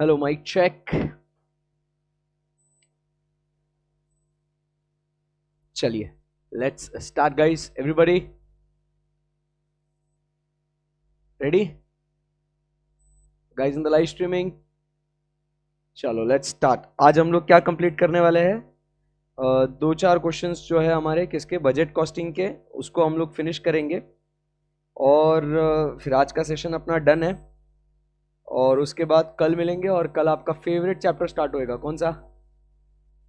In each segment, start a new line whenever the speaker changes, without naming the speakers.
Hello mike check. चलिए let's start guys, everybody ready guys in the live streaming. चलो let's start. आज हम लोग क्या कंप्लीट करने वाले हैं? दो चार क्वेश्चंस जो है हमारे किसके, बजट कॉस्टिंग के, उसको हम लोग फिनिश करेंगे और फिर आज का सेशन अपना डन है। और उसके बाद कल मिलेंगे और कल आपका फेवरेट चैप्टर स्टार्ट होएगा। कौन सा?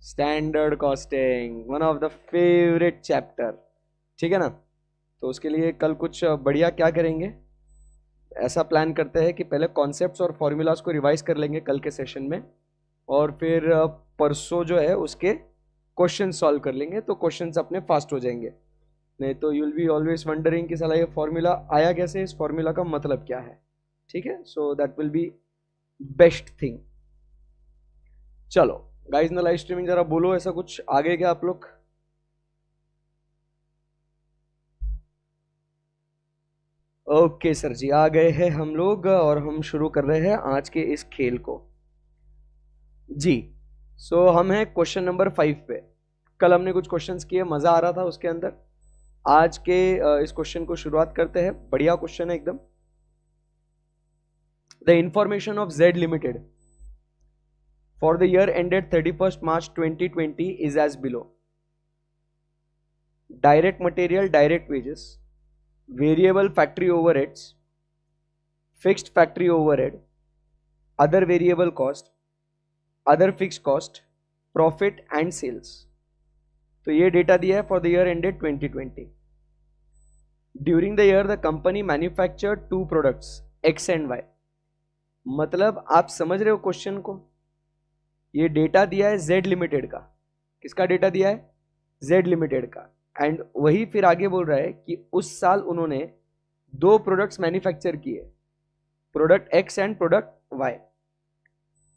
Standard costing, one of the favourite chapter. ठीक है ना? तो उसके लिए कल कुछ बढ़िया क्या करेंगे, ऐसा प्लान करते हैं कि पहले कॉन्सेप्ट्स और फॉर्मूलाज को रिवाइज कर लेंगे कल के सेशन में, और फिर परसों जो है उसके क्वेश्चन सॉल्व कर लेंगे, तो क्वेश्चंस अपने फास्ट हो जाएंगे। नहीं तो you will be always wondering कि साला ये फॉर्मूला आया कैसे, इस फॉर्मूला का मतलब क्या है। ठीक है, so that will be best thing. चलो गाइस ना, लाइव स्ट्रीमिंग जरा बोलो ऐसा कुछ आगे क्या आप लोग? ओके सर जी, आ गए हैं हम लोग और हम शुरू कर रहे हैं आज के इस खेल को जी। सो हम हैं क्वेश्चन नंबर 5 पे। कल हमने कुछ क्वेश्चंस किए, मजा आ रहा था उसके अंदर। आज के इस क्वेश्चन को शुरुआत करते हैं। बढ़िया क्वेश्चन है एकदम। The information of Z limited for the year ended 31st March 2020 is as below. Direct material, direct wages, variable factory overheads, fixed factory overhead, other variable cost, other fixed cost, profit and sales. तो ये data दिया है for the year ended 2020। During the year the company manufactured two products X and Y. मतलब आप समझ रहे हो question को? ये डेटा दिया है जेड लिमिटेड का। किसका डेटा दिया है? जेड लिमिटेड का। एंड वही फिर आगे बोल रहा है कि उस साल उन्होंने दो प्रोडक्ट्स मैन्युफैक्चर किए, product X and product Y.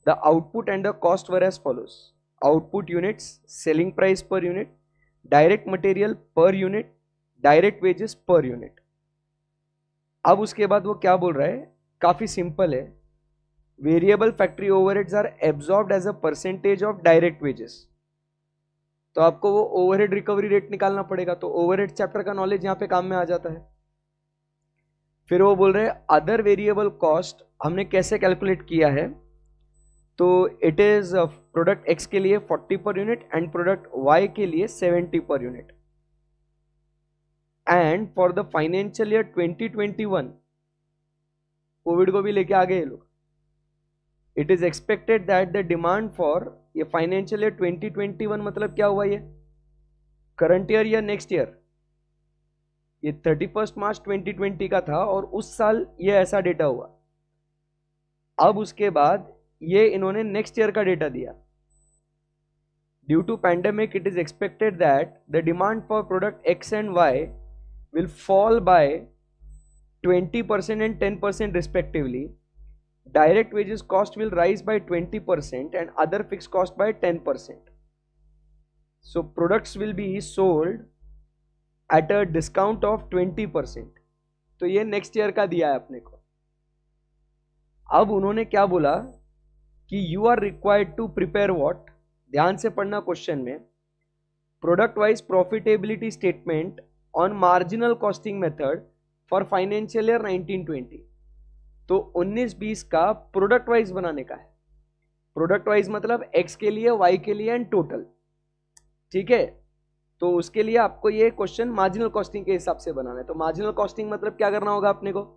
The output and the cost were as follows: output units, selling price per unit, direct material per unit, direct wages per unit। अब उसके बाद वो क्या बोल रहा है, काफी सिंपल है। Variable factory overheads are absorbed as a percentage of direct wages. तो आपको वो ओवरहेड रिकवरी रेट निकालना पड़ेगा, तो ओवरहेड चैप्टर का नॉलेज यहां पे काम में आ जाता है। फिर वो बोल रहे हैं अदर वेरिएबल कॉस्ट हमने कैसे कैलकुलेट किया है, तो इट इज प्रोडक्ट एक्स के लिए 40 per unit and product Y के लिए 70 per unit. And for the financial year 2021, Covid को भी लेके आ गए ये लोग, it is expected that the demand for, ये फाइनेंशियल ईयर 2021 मतलब क्या हुआ, ये करंट ईयर या नेक्स्ट ईयर? ये 31st March 2020 का था और उस साल ये ऐसा डेटा हुआ। अब उसके बाद ये इन्होंने नेक्स्ट ईयर का डेटा दिया। Due to pandemic, it is expected that the demand for product X and Y will fall by 20% and 10% respectively. Direct wages cost will rise by 20% and other fixed cost by 10%. So products will be sold at a discount of 20%. तो ये next year का दिया है अपने को। अब उन्होंने क्या बोला कि you are required to prepare what, ध्यान से पढ़ना क्वेश्चन में, product wise profitability statement on marginal costing method for financial year 1920। तो 19-20 का प्रोडक्ट वाइज बनाने का है। प्रोडक्ट वाइज मतलब एक्स के लिए, वाई के लिए एंड टोटल। ठीक है, तो उसके लिए आपको ये क्वेश्चन मार्जिनल कॉस्टिंग के हिसाब से बनाना है। तो मार्जिनल कॉस्टिंग मतलब क्या करना होगा अपने को,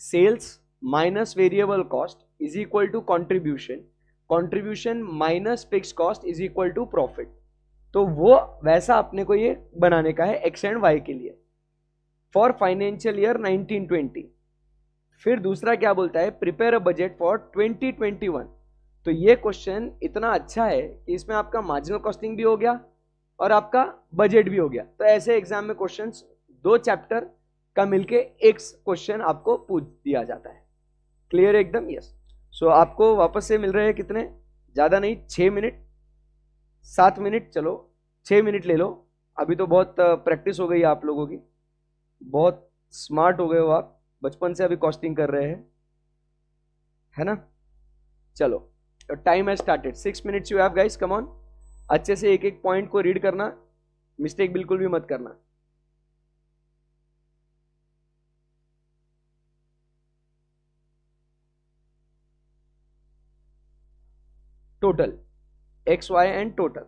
sales minus variable cost is equal to contribution, contribution minus fixed cost is equal to profit. तो वो वैसा अपने को ये बनाने का है एक्स एंड वाई के लिए फॉर फाइनेंशियल ईयर 1920। फिर दूसरा क्या बोलता है, प्रिपेयर अ बजट फॉर 2021। तो ये क्वेश्चन इतना अच्छा है कि इसमें आपका मार्जिनल कॉस्टिंग भी हो गया और आपका बजट भी हो गया। तो ऐसे एग्जाम में क्वेश्चंस दो चैप्टर का मिलके एक क्वेश्चन आपको पूछ दिया जाता है। क्लियर एकदम? यस। सो आपको वापस से मिल रहे हैं कितने, ज्यादा नहीं, 6 मिनट, 7 मिनट, चलो 6 मिनट ले लो। अभी तो बहुत प्रैक्टिस हो गई है आप लोगों की, बहुत स्मार्ट हो गए हो आप, बचपन से अभी कॉस्टिंग कर रहे हैं, है ना? चलो, time has started, 6 minutes you have guys, come on. अच्छे से एक एक पॉइंट को रीड करना, मिस्टेक बिल्कुल भी मत करना। Total, X Y and total.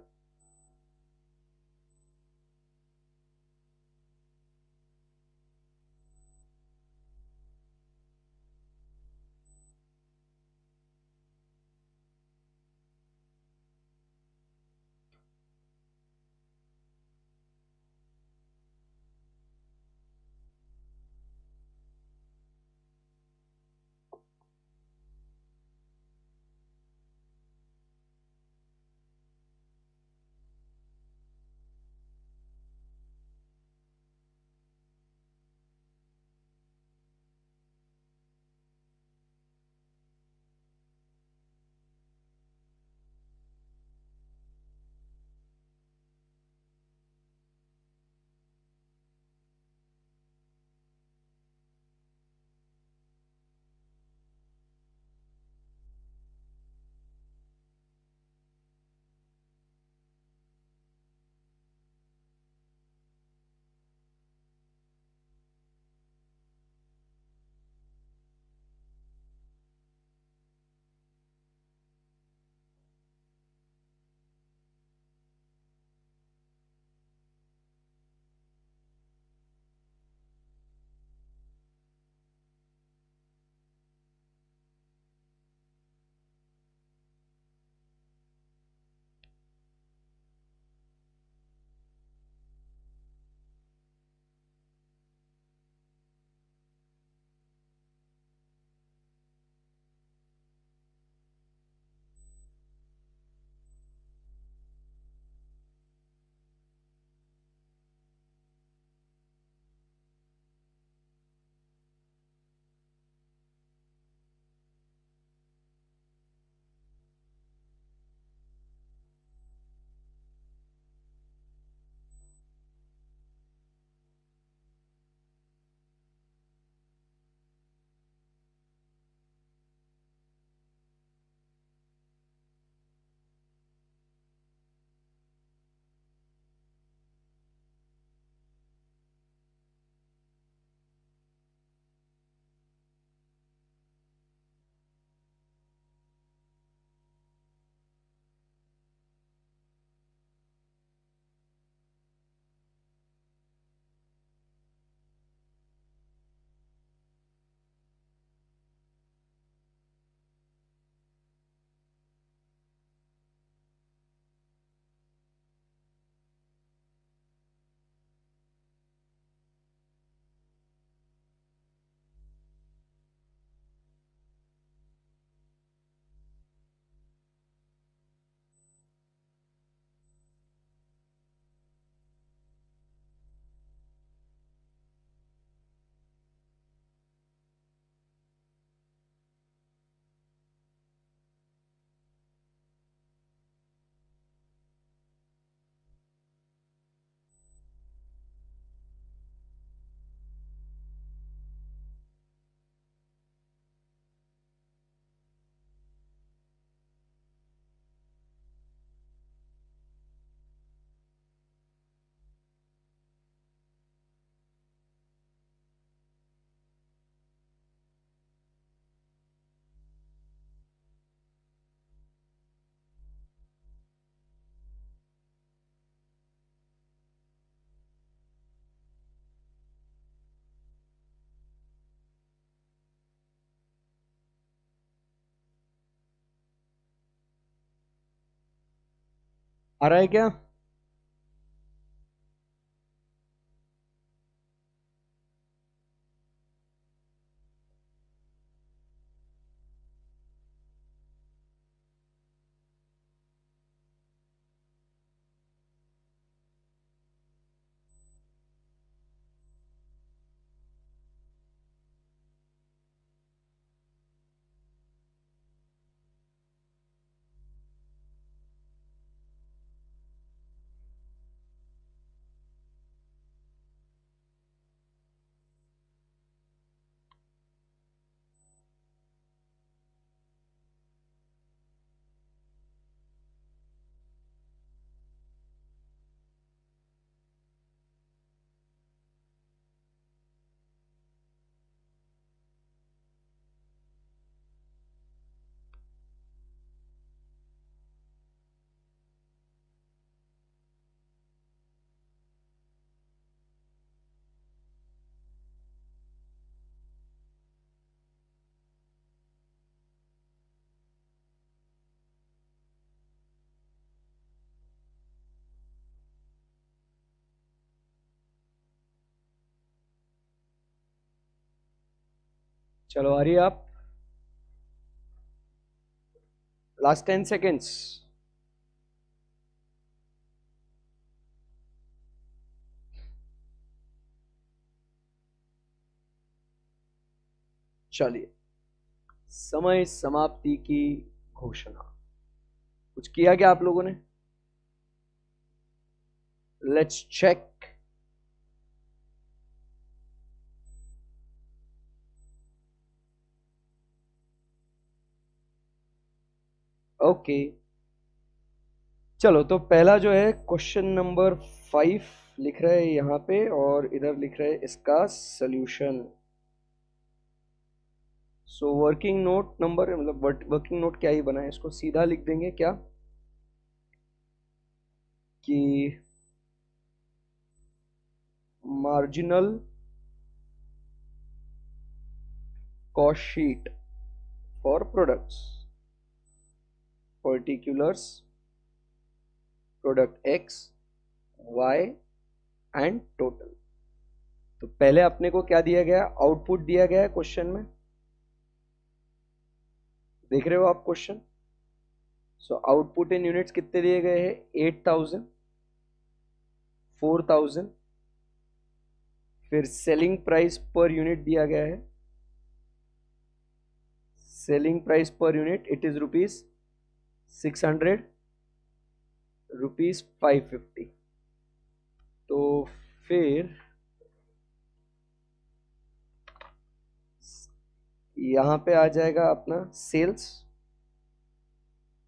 आ रहा है क्या? चलो आ रही है आप, लास्ट 10 सेकेंड्स। चलिए, समय समाप्ति की घोषणा। कुछ किया क्या आप लोगों ने? Let's check. ओके, चलो तो पहला जो है क्वेश्चन नंबर 5 लिख रहे हैं यहाँ पे, और इधर लिख रहे हैं इसका solution. So working note number, मतलब वर्किंग नोट क्या ही बना है, इसको सीधा लिख देंगे क्या कि marginal cost sheet for products particulars product X Y and total. तो पहले अपने को क्या दिया गया, आउटपुट दिया गया है क्वेश्चन में, देख रहे हो आप क्वेश्चन। सो आउटपुट इन यूनिट्स कितने दिए गए हैं, 8000, 4000। फिर सेलिंग प्राइस पर यूनिट दिया गया है, selling price per unit it is rupees 600, rupees 550। तो फिर यहां पे आ जाएगा अपना sales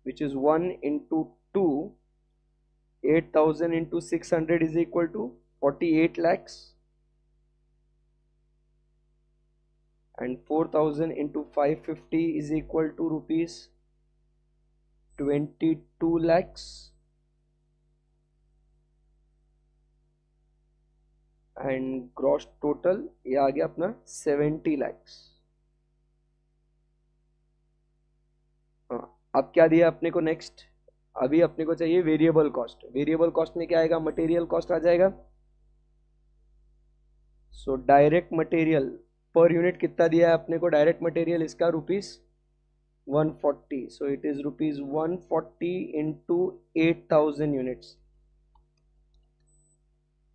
which is 1 into 2, 8000 into 600 is equal to 48 lakhs, and 4000 into 550 is equal to rupees 22 lakhs, and gross total ये आ गया अपना 70 lakhs। हाँ, अब क्या दिया अपने को नेक्स्ट, अभी अपने को चाहिए वेरिएबल कॉस्ट। वेरिएबल कॉस्ट में क्या आएगा, मटेरियल कॉस्ट आ जाएगा। So direct material per unit कितना दिया है अपने को, डायरेक्ट मटेरियल इसका rupees 140। So it is rupees 140 into 8000 units,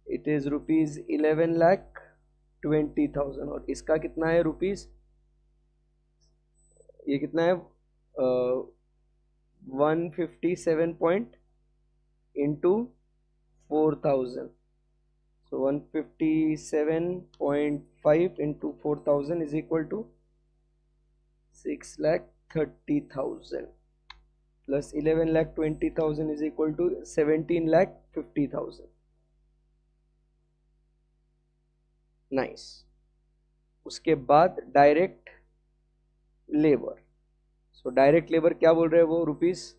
it is rupees 11,20,000। और इसका कितना है रुपीज, ये कितना है 157 point into 4000। So 157.5 into 4000 is equal to 6,30,000 plus 11,20,000 is equal to 17,50,000। Nice. उसके बाद direct labour. So direct labour क्या बोल रहे हैं वो, rupees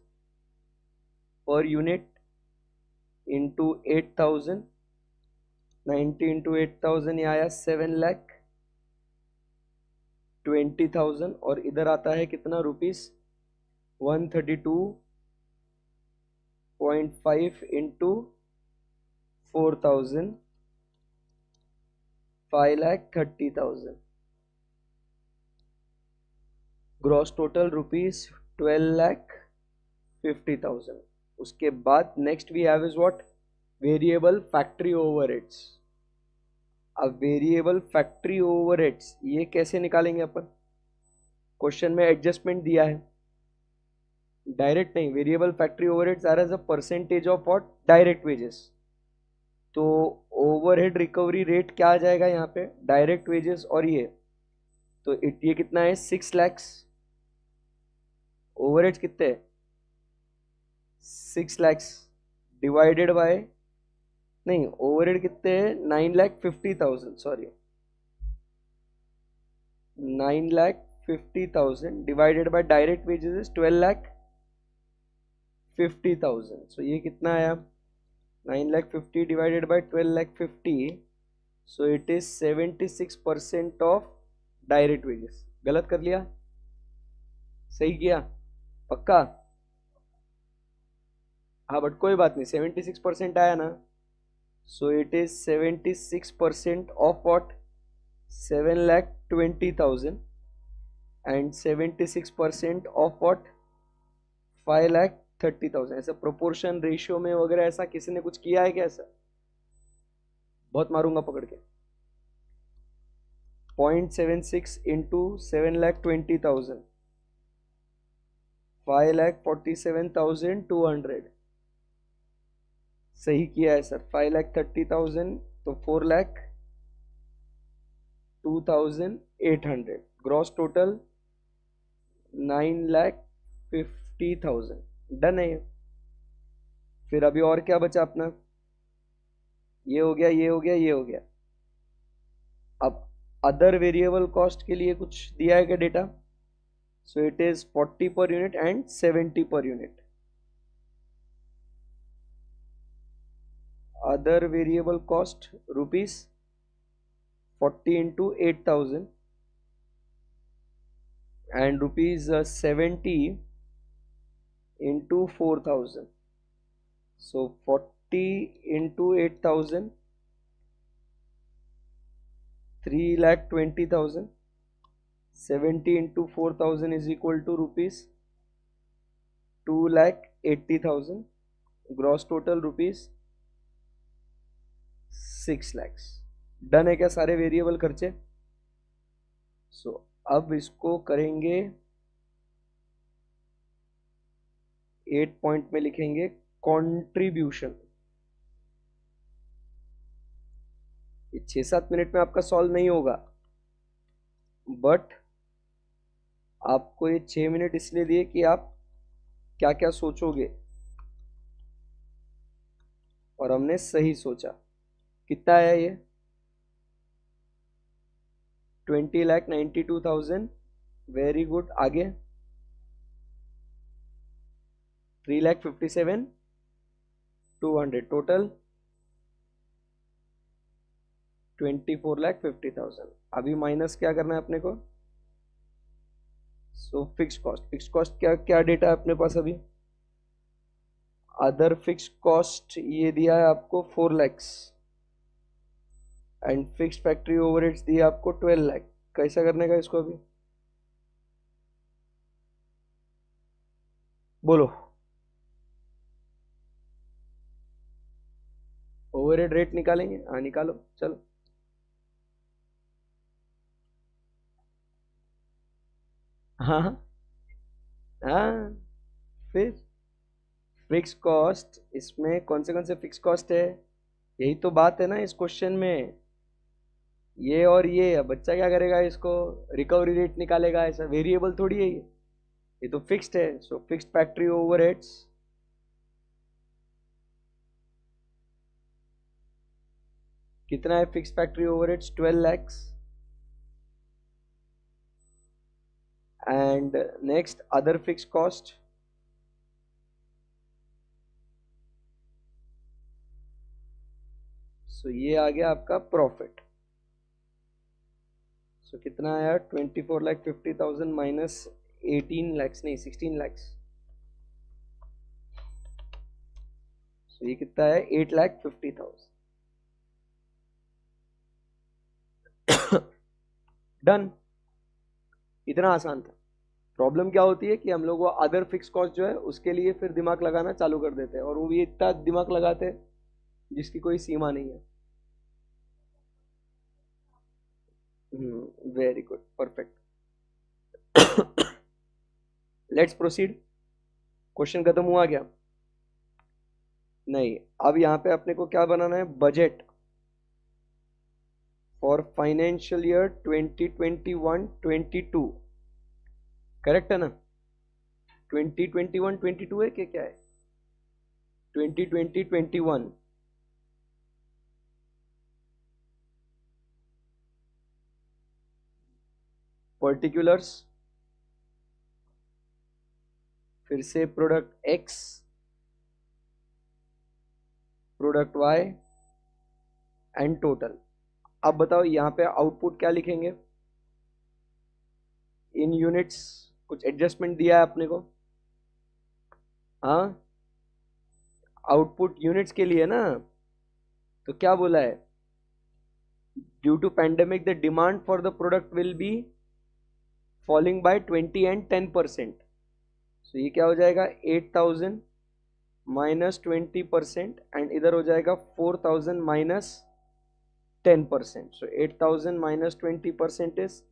per unit into 8000, 90 into 8000 ये आया 7,20,000। और इधर आता है कितना rupees 132.5 into 4000, 5,30,000। Gross total rupees 12,50,000। उसके बाद next we have is what, variable factory overheads. अब वेरिएबल फैक्ट्री ओवरहेड्स ये कैसे निकालेंगे अपन, क्वेश्चन में एडजस्टमेंट दिया है, डायरेक्ट नहीं। Variable factory overheads are as a percentage of what, direct wages. तो ओवरहेड रिकवरी रेट क्या आ जाएगा यहाँ पे, डायरेक्ट वेजेस और ये, तो ये कितना है 6 lakhs। ओवरहेड्स कितने, 6 lakhs डिवाइडेड बाय, नहीं ओवरहेड कितने हैं 9,50,000, sorry 9,50,000 divided by direct wages is 12,50,000। सो ये कितना आया 9,50,000 divided by 12,50,000, so it is 76% of direct wages. गलत कर लिया, सही किया, पक्का? हाँ बट कोई बात नहीं, 76% आया ना। So it is 76% of what, 7,20,000 and 76% of what 5,30,000। ऐसा प्रोपोर्शन रेशियो में वगैरह ऐसा किसी ने कुछ किया है क्या? ऐसा बहुत मारूंगा पकड़ के। 0.76 इंटू 7,20,000, 5,47,200। सही किया है सर। 5,30,000 तो 4,02,800। Gross total 9,50,000। डन है ये। फिर अभी और क्या बचा अपना? ये हो गया, ये हो गया, ये हो गया। अब अदर वेरिएबल कॉस्ट के लिए कुछ दिया है क्या data? So it is 40 per unit and 70 per unit. Other variable cost rupees 40 into 8,000 and rupees 70 into 4,000. So 40 into 8,000, 3,20,000. 70 into 4,000 is equal to rupees 2,80,000. Gross total rupees 6 lakhs. Done है क्या सारे variable खर्चे? सो अब इसको करेंगे 8 पॉइंट में लिखेंगे contribution. 6-7 minute में आपका सॉल्व नहीं होगा, बट आपको ये 6 मिनट इसलिए दिए कि आप क्या क्या सोचोगे, और हमने सही सोचा। कितना आया ये? 20,92,000। Very good. आगे 3,57,200। टोटल 24,50,000। अभी माइनस क्या करना है अपने को? So fix cost. Fix cost क्या क्या डेटा है अपने पास अभी? अदर फिक्स कॉस्ट ये दिया है आपको 4 lakhs and fix factory overheads दिया आपको 12 lakh। कैसा करने का इसको अभी? बोलो। ओवरहेड रेट निकालेंगे? हाँ निकालो, चलो। हाँ हाँ हाँ। फिर फिक्स कॉस्ट, इसमें कौन से फिक्स कॉस्ट है? यही तो बात है ना इस क्वेश्चन में। ये और ये। अब बच्चा क्या करेगा? इसको रिकवरी रेट निकालेगा। ऐसा वेरिएबल थोड़ी है ये तो फिक्स्ड है। सो फिक्स्ड फैक्ट्री ओवरहेड्स कितना है? Fixed factory overheads 12 lakhs। And next other fix cost so ये आ गया आपका प्रॉफिट। सो कितना आया? 24,50,000 माइनस 18 lakhs, नहीं 16 lakhs। सो ये कितना है? 8,50,000। डन। इतना आसान था। प्रॉब्लम क्या होती है कि हम लोग वो अदर फिक्स कॉस्ट जो है उसके लिए फिर दिमाग लगाना चालू कर देते हैं, और वो भी इतना दिमाग लगाते हैं जिसकी कोई सीमा नहीं है। Very good, perfect. Let's proceed. Question खत्म हुआ क्या? नहीं। अब यहां पे अपने को क्या बनाना है? Budget for financial year 2021-22। Correct है ना? 2021-22 है कि क्या है? 2020-21। पर्टिकुलर्स, फिर से product X, product Y and total. अब बताओ यहां पे आउटपुट क्या लिखेंगे? इन यूनिट्स कुछ एडजस्टमेंट दिया है अपने को? हाँ, आउटपुट यूनिट्स के लिए ना। तो क्या बोला है? Due to pandemic the demand for the product will be falling by 20 and 10%. So ये क्या हो जाएगा 8,000 माइनस 20% एंड इधर हो जाएगा 4,000 minus 10%. So 8,000 minus 20% is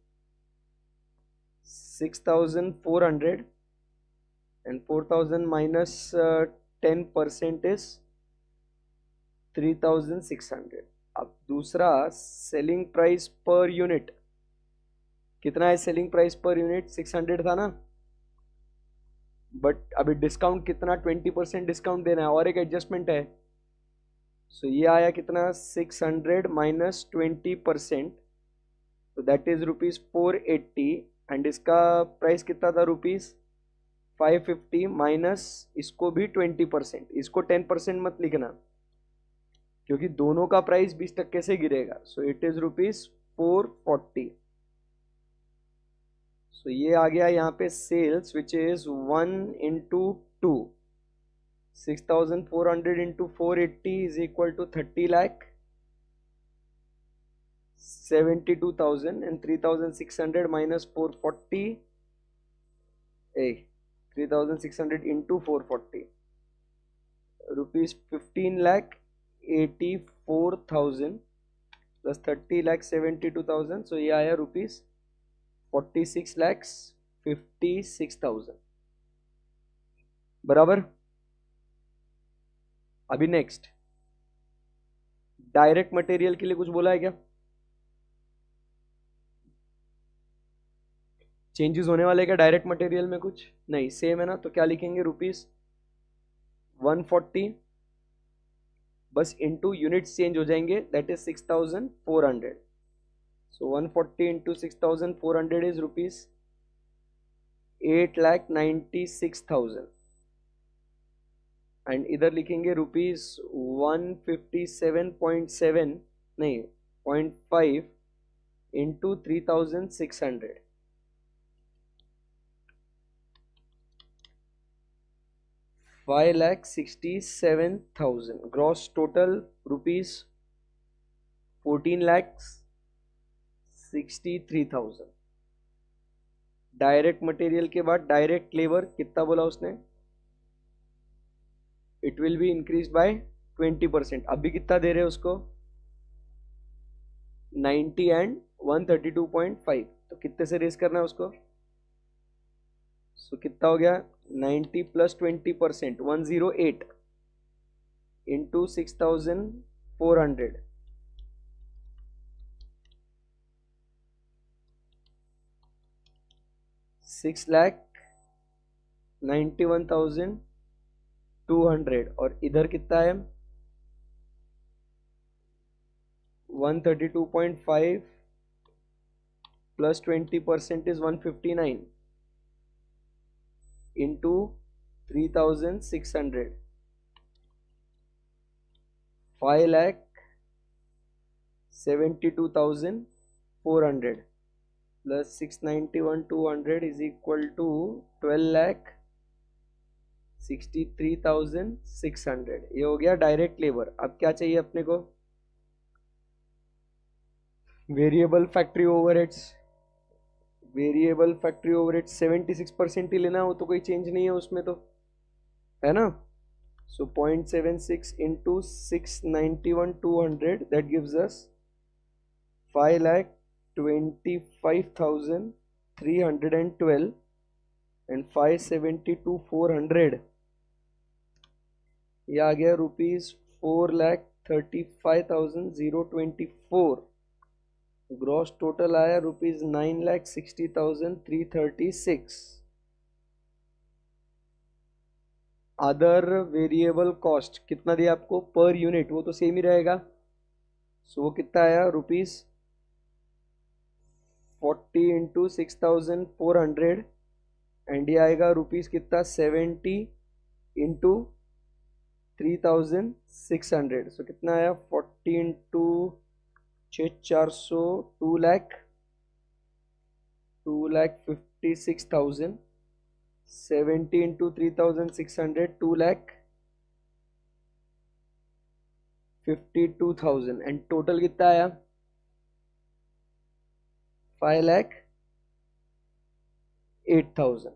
6,400 and 4,000 minus 10% is 3,600. अब दूसरा सेलिंग प्राइस पर यूनिट कितना है? सेलिंग प्राइस पर यूनिट 600 था ना, बट अभी डिस्काउंट कितना 20% डिस्काउंट देना है और एक एडजस्टमेंट है. सो ये आया कितना 600 माइनस 20%, तो दैट इज रुपीज 480 एंड इसका प्राइस कितना था रुपीज 550 माइनस इसको भी 20%. इसको 10% मत लिखना क्योंकि दोनों का प्राइस 20% से गिरेगा. So it is rupees 440. सो ये आ गया यहाँ पे sales which is 1 into 2. 6,400 into 480 is equal to 30 lakh 72,000 and 3,600 minus 440 3,600 into 440 rupees 15 lakh 84,000 plus 30 lakh 72,000. So ये आया rupees 46 lakhs 56,000. बराबर. अभी नेक्स्ट डायरेक्ट मटेरियल के लिए कुछ बोला है क्या? चेंजेस होने वाले क्या डायरेक्ट मटेरियल में? कुछ नहीं, सेम है ना. तो क्या लिखेंगे रुपीज 140 बस इनटू यूनिट्स चेंज हो जाएंगे, that is 6,400. So 140 into 6,400 is rupees 8,96,000 and इधर लिखेंगे रुपीज 157.7 नहीं 0.5 into 3,600. 5,67,000. Gross total rupees 14,63,000. Direct material के बाद डायरेक्ट लेबर कितना बोला उसने? It will be increase by 20%. अभी कितना दे रहे हैं उसको? 90 एंड 132.5. तो कितने से रेस करना है उसको? सो कितना हो गया 90 प्लस 20% 108 इंटू 6,400 6,91,200 और इधर कितना है 132.5 plus 20% is 159 into 3,600 5,72,400 plus 691,200 is equal to 12,63,600. ये हो गया डायरेक्ट लेबर. अब क्या चाहिए अपने को? Variable factory overheads. Variable factory overhead 76% ही लेना हो तो कोई चेंज नहीं है उसमें, तो है ना. सो 0.76 into 691,200 that gives us 5,25,312 and 572,400 ये आ गया रुपीज 4,35,024. ग्रॉस टोटल आया रुपीज 9,60,336. अदर वेरिएबल कॉस्ट कितना दिया आपको पर यूनिट? वो तो सेम ही रहेगा. सो वो कितना आया रुपीज 40 इंटू 6,400 एंड ये आएगा रुपीज कितना 70 इंटू 3,600. सो कितना आया 40 इंटू 400 2,56,000. 70 इंटू 3,600 2,52,000 एंड टोटल कितना आया 5,00,000 8,000।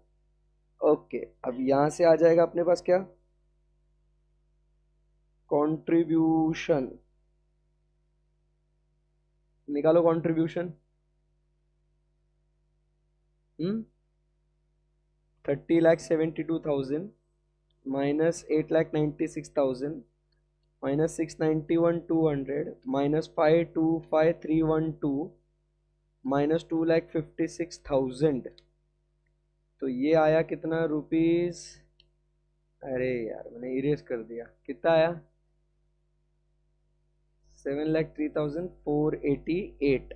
ओके, अब यहां से आ जाएगा अपने पास क्या, कंट्रीब्यूशन। निकालो contribution. 30,72,000 minus 8,96,000 minus 691,200 minus 525,312 minus 2,56,000। तो ये आया कितना रुपीस, अरे यार मैंने इरेज कर दिया, कितना आया 7,03,488।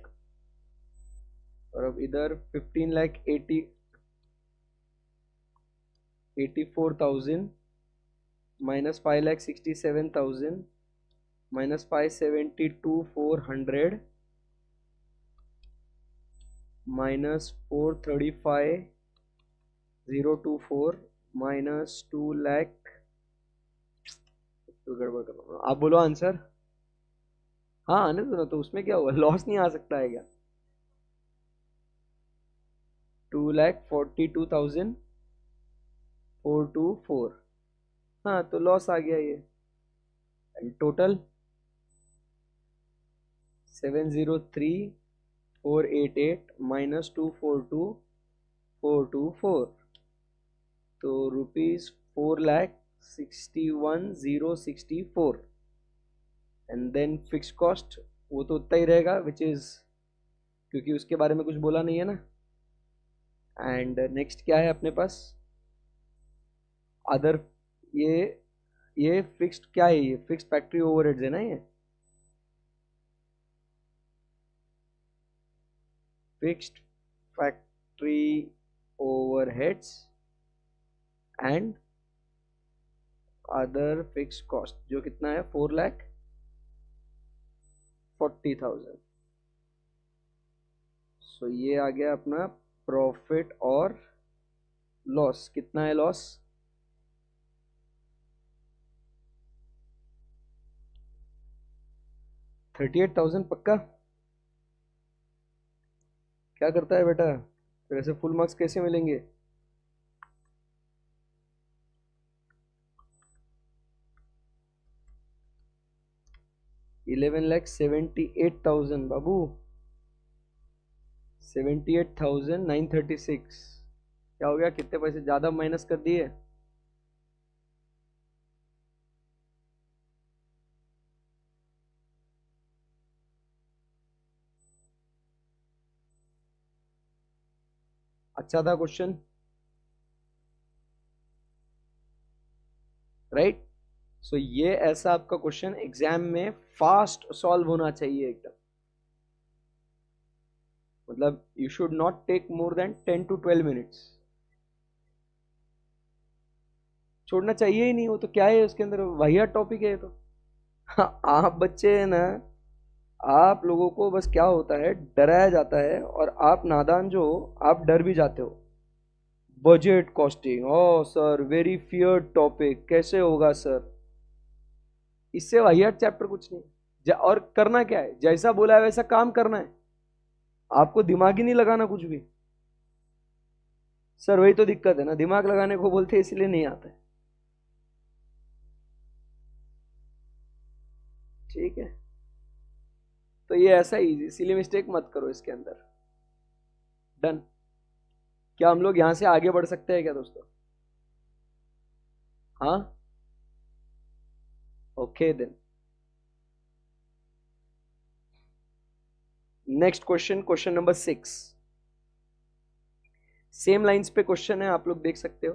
और अब इधर 15,84,000 minus 5,67,000 minus 572,400 minus 435,024 minus 2 lakh. तो गड़बड़ कर रहा हूँ, आप बोलो आंसर। हाँ आने दो ना, तो उसमें क्या हुआ, लॉस नहीं आ सकता है क्या। 2,42,424। हाँ तो लॉस आ गया ये। एंड टोटल 703,488 माइनस 242,424, तो rupees 4,61,064। And then fix cost वो तो उतना ही रहेगा, विच इज, क्योंकि उसके बारे में कुछ बोला नहीं है ना। एंड नेक्स्ट क्या है अपने पास, अदर, ये फिक्स्ड क्या है, ये फिक्स्ड फैक्ट्री ओवरहेड्स है ना, ये fixed factory overheads and other fixed cost, जो कितना है 4,40,000। सो ये आ गया अपना प्रॉफिट और लॉस। कितना है लॉस, 38,000 पक्का। क्या करता है बेटा, फिर ऐसे फुल मार्क्स कैसे मिलेंगे। $11,78,000 बाबू, 78,936। क्या हो गया, कितने पैसे ज्यादा माइनस कर दिए। अच्छा था क्वेश्चन, राइट। सो ये ऐसा आपका क्वेश्चन एग्जाम में फास्ट सॉल्व होना चाहिए एकदम, मतलब you should not take more than 10 to 12 minutes. छोड़ना चाहिए ही नहीं, वो तो क्या है उसके अंदर, वही टॉपिक है ये तो। हाँ, आप बच्चे हैं ना, आप लोगों को बस क्या होता है, डराया जाता है, और आप नादान जो हो, आप डर भी जाते हो। बजट कॉस्टिंग, ओ सर वेरी फियर टॉपिक, कैसे होगा सर। इससे वाहियात चैप्टर कुछ नहीं। और करना क्या है, जैसा बोला है वैसा काम करना है, आपको दिमाग ही नहीं लगाना कुछ भी। सर वही तो दिक्कत है ना, दिमाग लगाने को बोलते हैं इसलिए नहीं आता है। ठीक है, तो ये ऐसा इजी, इसीलिए मिस्टेक मत करो इसके अंदर। डन। क्या हम लोग यहां से आगे बढ़ सकते हैं क्या दोस्तों। हाँ, okay then. Next question, question number 6। Same lines पे क्वेश्चन है, आप लोग देख सकते हो।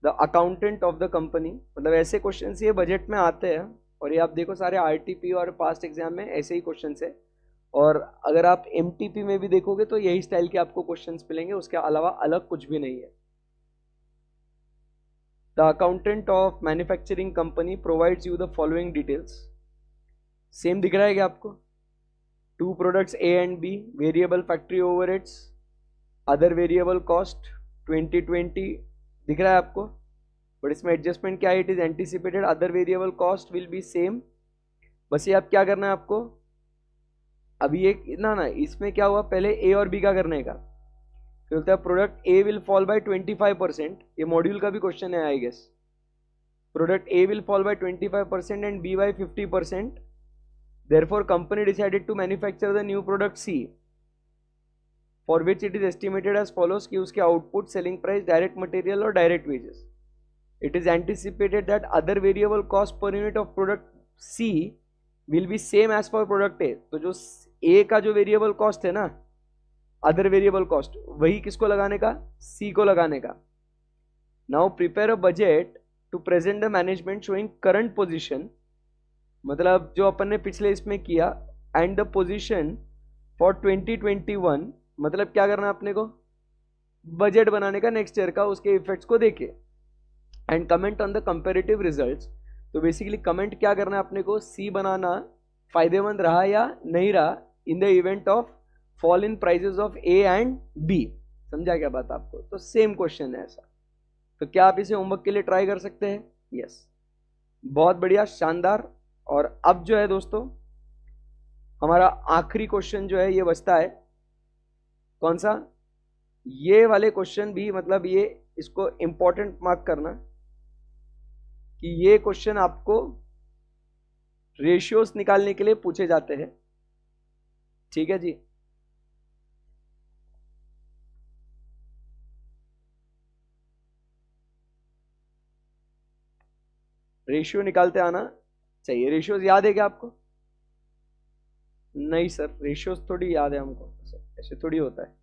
The accountant of the company, मतलब ऐसे क्वेश्चन ये बजट में आते हैं, और ये आप देखो सारे आरटीपी और पास्ट एग्जाम में ऐसे ही क्वेश्चन है। और अगर आप एमटीपी में भी देखोगे तो यही स्टाइल के आपको क्वेश्चंस मिलेंगे, उसके अलावा अलग कुछ भी नहीं है। The accountant of manufacturing company provides you the following details. Same दिख रहा है क्या आपको, 2 products A and B, variable factory overheads, other variable cost 2020 दिख रहा है आपको। बट इसमें एडजस्टमेंट क्या है, it is anticipated other variable cost will be same. बस ये आप क्या करना है आपको, अभी एक ना इसमें क्या हुआ, पहले ए और बी का करने का, तो बोलता है product A will fall by 25%, ये मॉड्यूल का भी क्वेश्चन है I guess. Product A will fall by 25% and B by 50%, therefore company decided to manufacture the new product C for which it is estimated as follows कि उसके output, selling price, direct material और direct wages. It is anticipated that other variable cost per unit of product C will be same as for product ए। तो जो ए का जो variable cost है ना, other variable cost, वही किसको लगाने का, सी को लगाने का। Now prepare a budget to present the management showing current position, मतलब जो अपन ने पिछले इसमें किया, एंड द पोजीशन फॉर 2021, मतलब क्या करना है अपने को, बजट बनाने का नेक्स्ट ईयर का, उसके इफेक्ट्स को देखे, and comment on the comparative results. तो बेसिकली कमेंट क्या करना है अपने को, सी बनाना फायदेमंद रहा या नहीं रहा in the event of fall in prices of A and B. समझा क्या बात आपको? तो सेम क्वेश्चन है ऐसा। तो क्या आप इसे होमवर्क के लिए ट्राई कर सकते हैं? यस, बहुत बढ़िया, शानदार। और अब जो है दोस्तों, हमारा आखिरी क्वेश्चन जो है ये बचता है, कौन सा, ये वाले क्वेश्चन भी, मतलब ये इसको इंपॉर्टेंट मार्क करना कि ये क्वेश्चन आपको रेशियोज निकालने के लिए पूछे जाते हैं। ठीक है जी। रेशियो निकालते आना चाहिए। रेशियोज याद है क्या आपको? नहीं सर, रेशियोज थोड़ी याद है हमको, ऐसे थोड़ी होता है।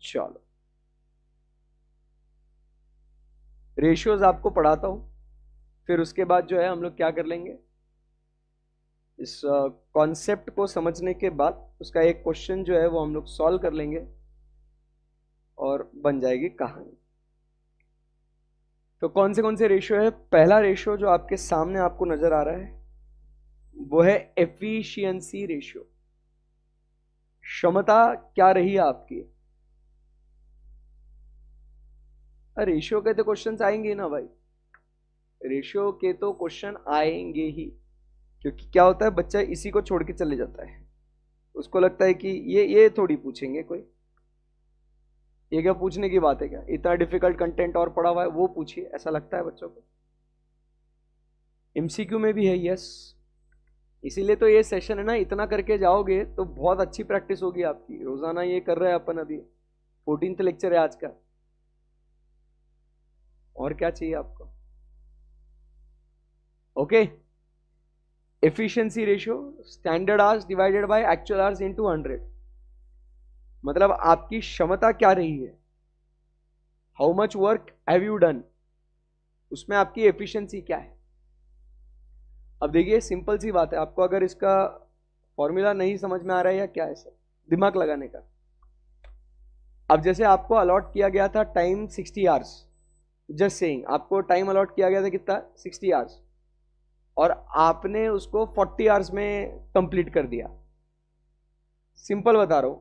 चलो, रेशियोज आपको पढ़ाता हूं, फिर उसके बाद जो है हम लोग क्या कर लेंगे, इस कॉन्सेप्ट को समझने के बाद उसका एक क्वेश्चन जो है वो हम लोग सॉल्व कर लेंगे और बन जाएगी कहानी। तो कौन से रेशियो है? पहला रेशियो जो आपके सामने आपको नजर आ रहा है वो है एफिशिएंसी रेशियो। क्षमता क्या रही है आपकी? रेशियो के तो क्वेश्चन आएंगे ना भाई, रेशियो के तो क्वेश्चन आएंगे ही, क्योंकि क्या होता है, बच्चा इसी को छोड़ के चले जाता है, उसको लगता है कि ये थोड़ी पूछेंगे कोई, ये क्या पूछने की बात है, क्या इतना डिफिकल्ट कंटेंट और पढ़ा हुआ है, वो पूछिए, ऐसा लगता है बच्चों को। एमसीक्यू में भी है, यस, इसीलिए तो ये सेशन है ना, इतना करके जाओगे तो बहुत अच्छी प्रैक्टिस होगी आपकी। रोजाना ये कर रहे हैं अपन, अभी 14th लेक्चर है आज का, और क्या चाहिए आपको? Okay, efficiency ratio, standard hours divided by actual hours into 100, मतलब आपकी क्षमता क्या रही है, how much work have you done, उसमें आपकी एफिशिएंसी क्या है। अब देखिए, सिंपल सी बात है, आपको अगर इसका फॉर्मूला नहीं समझ में आ रहा है या क्या है सर, दिमाग लगाने का। अब जैसे आपको अलॉट किया गया था टाइम 60 आवर्स, जस्ट सेइंग, आपको टाइम अलॉट किया गया था कितना, 60 आवर्स, और आपने उसको 40 आवर्स में कंप्लीट कर दिया। सिंपल बता रहा हूं,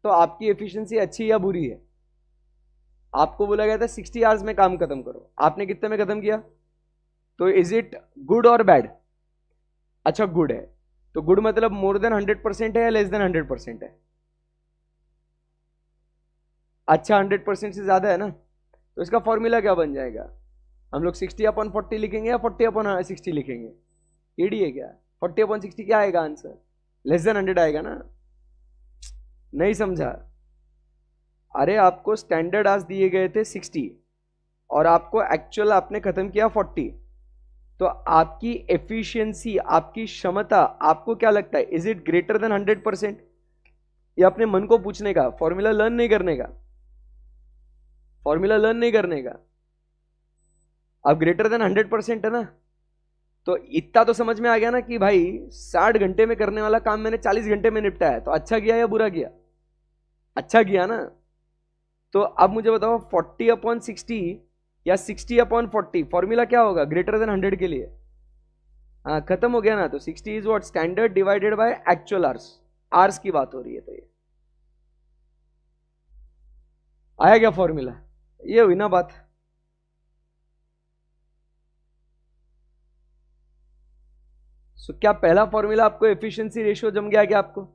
तो आपकी एफिशिएंसी अच्छी या बुरी है? आपको बोला गया था 60 आवर्स में काम खत्म करो, आपने कितने में खत्म किया? तो इज इट गुड और बैड? अच्छा, गुड है। तो गुड मतलब मोर देन 100% है या लेस देन 100% है? अच्छा, 100% से ज्यादा है ना। तो इसका फॉर्मूला क्या बन जाएगा? हम लोग 60/40 लिखेंगे या 40/60 लिखेंगे? ईडी है क्या? 40/60 क्या आएगा आंसर? लेस देन 100 आएगा ना। नहीं समझा? अरे आपको स्टैंडर्ड आवर्स दिए गए थे 60 और आपको एक्चुअल आपने खत्म किया 40, तो आपकी एफिशिएंसी, आपकी क्षमता, आपको क्या लगता है, इज इट ग्रेटर देन 100%? ये अपने मन को पूछने का, फॉर्मूला लर्न नहीं करने का, फॉर्मूला लर्न नहीं करने का। अब ग्रेटर देन 100% है ना, तो इतना तो समझ में आ गया ना कि भाई 60 घंटे में करने वाला काम मैंने 40 घंटे में निपटाया, तो अच्छा किया या बुरा किया? अच्छा किया ना। तो अब मुझे बताओ 40/60 या 60/40, फॉर्मूला क्या होगा ग्रेटर देन 100 के लिए? हाँ, खत्म हो गया ना। तो 60 is what, standard divided by actual hours, hours की बात हो रही है। तो ये आया क्या फॉर्मूला? ये हुई ना बात। क्या पहला फॉर्मूला आपको एफिशिएंसी रेशियो जम गया क्या आपको?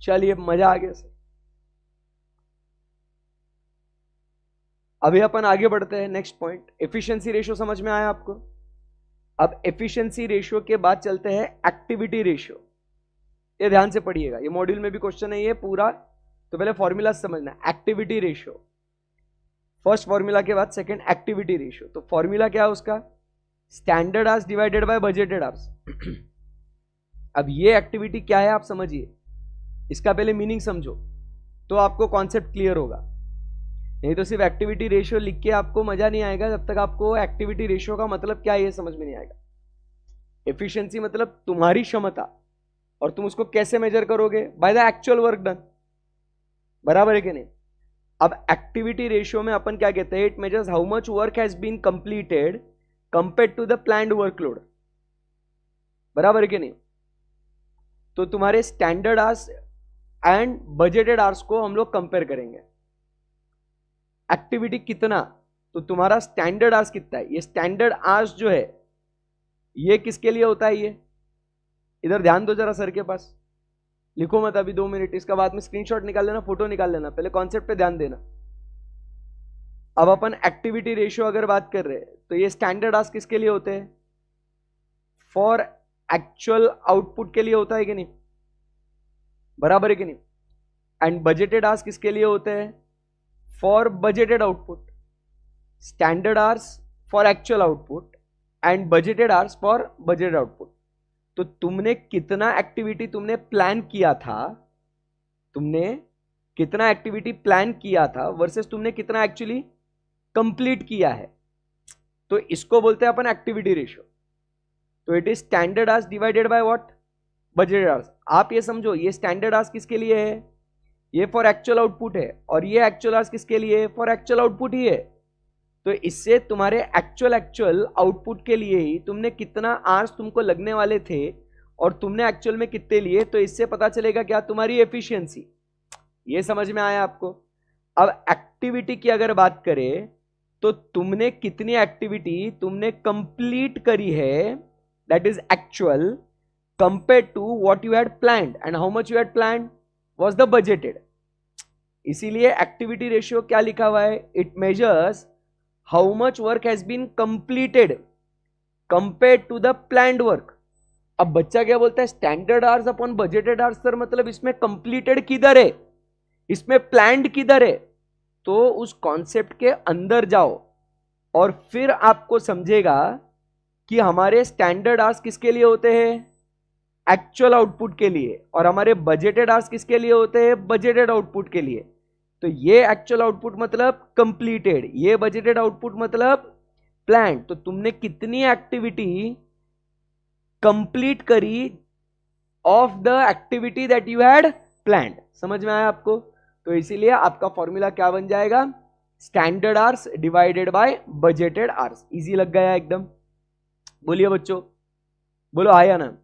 चलिए मजा आ गया सर। अभी अपन आगे बढ़ते हैं नेक्स्ट पॉइंट। एफिशिएंसी रेशियो समझ में आया आपको? अब एफिशिएंसी रेशियो के बाद चलते हैं एक्टिविटी रेशियो। ये ध्यान से पढ़िएगा, ये मॉड्यूल में भी क्वेश्चन है ये पूरा, तो पहले फॉर्मूला समझना। एक्टिविटी रेशियो, फर्स्ट फॉर्मूला के बाद सेकंड एक्टिविटी रेशियो। तो फॉर्मूला क्या है उसका? Standard hours divided by budgeted hours. अब ये एक्टिविटी क्या है आप समझिए, इसका पहले मीनिंग समझो तो आपको कॉन्सेप्ट क्लियर होगा। नहीं तो सिर्फ एक्टिविटी रेशियो लिख के आपको मजा नहीं आएगा जब तक आपको एक्टिविटी रेशियो का मतलब क्या है ये समझ में नहीं आएगा। एफिशिएंसी मतलब तुम्हारी क्षमता, और तुम उसको कैसे मेजर करोगे? By the actual work done. बराबर है कि नहीं? अब एक्टिविटी रेशियो में अपन क्या कहते हैं? It measures how much work has been completed compared to the planned workload. बराबर है कि नहीं? तो तुम्हारे standard hours and budgeted hours को हम लोग कंपेयर करेंगे। एक्टिविटी कितना, तो तुम्हारा स्टैंडर्ड आवर्स कितना है। ये स्टैंडर्ड आवर्स जो है ये किसके लिए होता है? ये इधर ध्यान दो जरा सर के पास, लिखो मत अभी 2 मिनट, इसका बाद में स्क्रीनशॉट निकाल लेना, फोटो निकाल लेना, पहले कॉन्सेप्ट पे ध्यान देना। अब अपन एक्टिविटी रेशियो अगर बात कर रहे हैं तो ये स्टैंडर्ड आवर्स किसके लिए होते हैं? फॉर एक्चुअल आउटपुट के लिए होता है कि नहीं? बराबर है कि नहीं? एंड बजटेड आवर्स किसके लिए होते हैं? For budgeted output. Standard hours for actual output and budgeted hours for budgeted output. तो तुमने कितना एक्टिविटी तुमने प्लान किया था, तुमने कितना एक्टिविटी प्लान किया था वर्सेस तुमने कितना एक्चुअली कंप्लीट किया है, तो इसको बोलते हैं अपन एक्टिविटी रेशियो। तो it is standard hours divided by what? Budgeted hours. आप ये समझो, ये स्टैंडर्ड आवर्स किसके लिए है? ये फॉर एक्चुअल आउटपुट है, और ये एक्चुअल आवर्स किसके लिए है? फॉर एक्चुअल आउटपुट ही है। तो इससे तुम्हारे एक्चुअल आउटपुट के लिए ही तुमने कितना आवर्स तुमको लगने वाले थे और तुमने एक्चुअल में कितने लिए, तो इससे पता चलेगा क्या? तुम्हारी एफिशिएंसी। ये समझ में आया आपको? अब एक्टिविटी की अगर बात करें तो तुमने कितनी एक्टिविटी तुमने कंप्लीट करी है, that is actual, compare to what you had planned, and how much you had planned was the budgeted. इसीलिए एक्टिविटी रेशियो क्या लिखा हुआ है? It measures how much work has been completed compare to the planned work. अब बच्चा क्या बोलता है? Standard hours upon budgeted hours sir, मतलब इसमें कंप्लीटेड किधर है, इसमें प्लान्ड किधर है? तो उस कॉन्सेप्ट के अंदर जाओ और फिर आपको समझेगा कि हमारे स्टैंडर्ड आवर्स किसके लिए होते हैं? एक्चुअल आउटपुट के लिए, और हमारे बजटेड आवर्स किसके लिए होते हैं? बजटेड आउटपुट के लिए। तो ये एक्चुअल आउटपुट मतलब कंप्लीटेड, ये बजटेड आउटपुट मतलब प्लान्ड। तो तुमने कितनी एक्टिविटी कंप्लीट करी of the activity that you had planned. समझ में आया आपको? तो इसीलिए आपका फॉर्मूला क्या बन जाएगा? Standard hours divided by budgeted hours. Easy लग गया एकदम? बोलिए बच्चों, बोलो आया ना?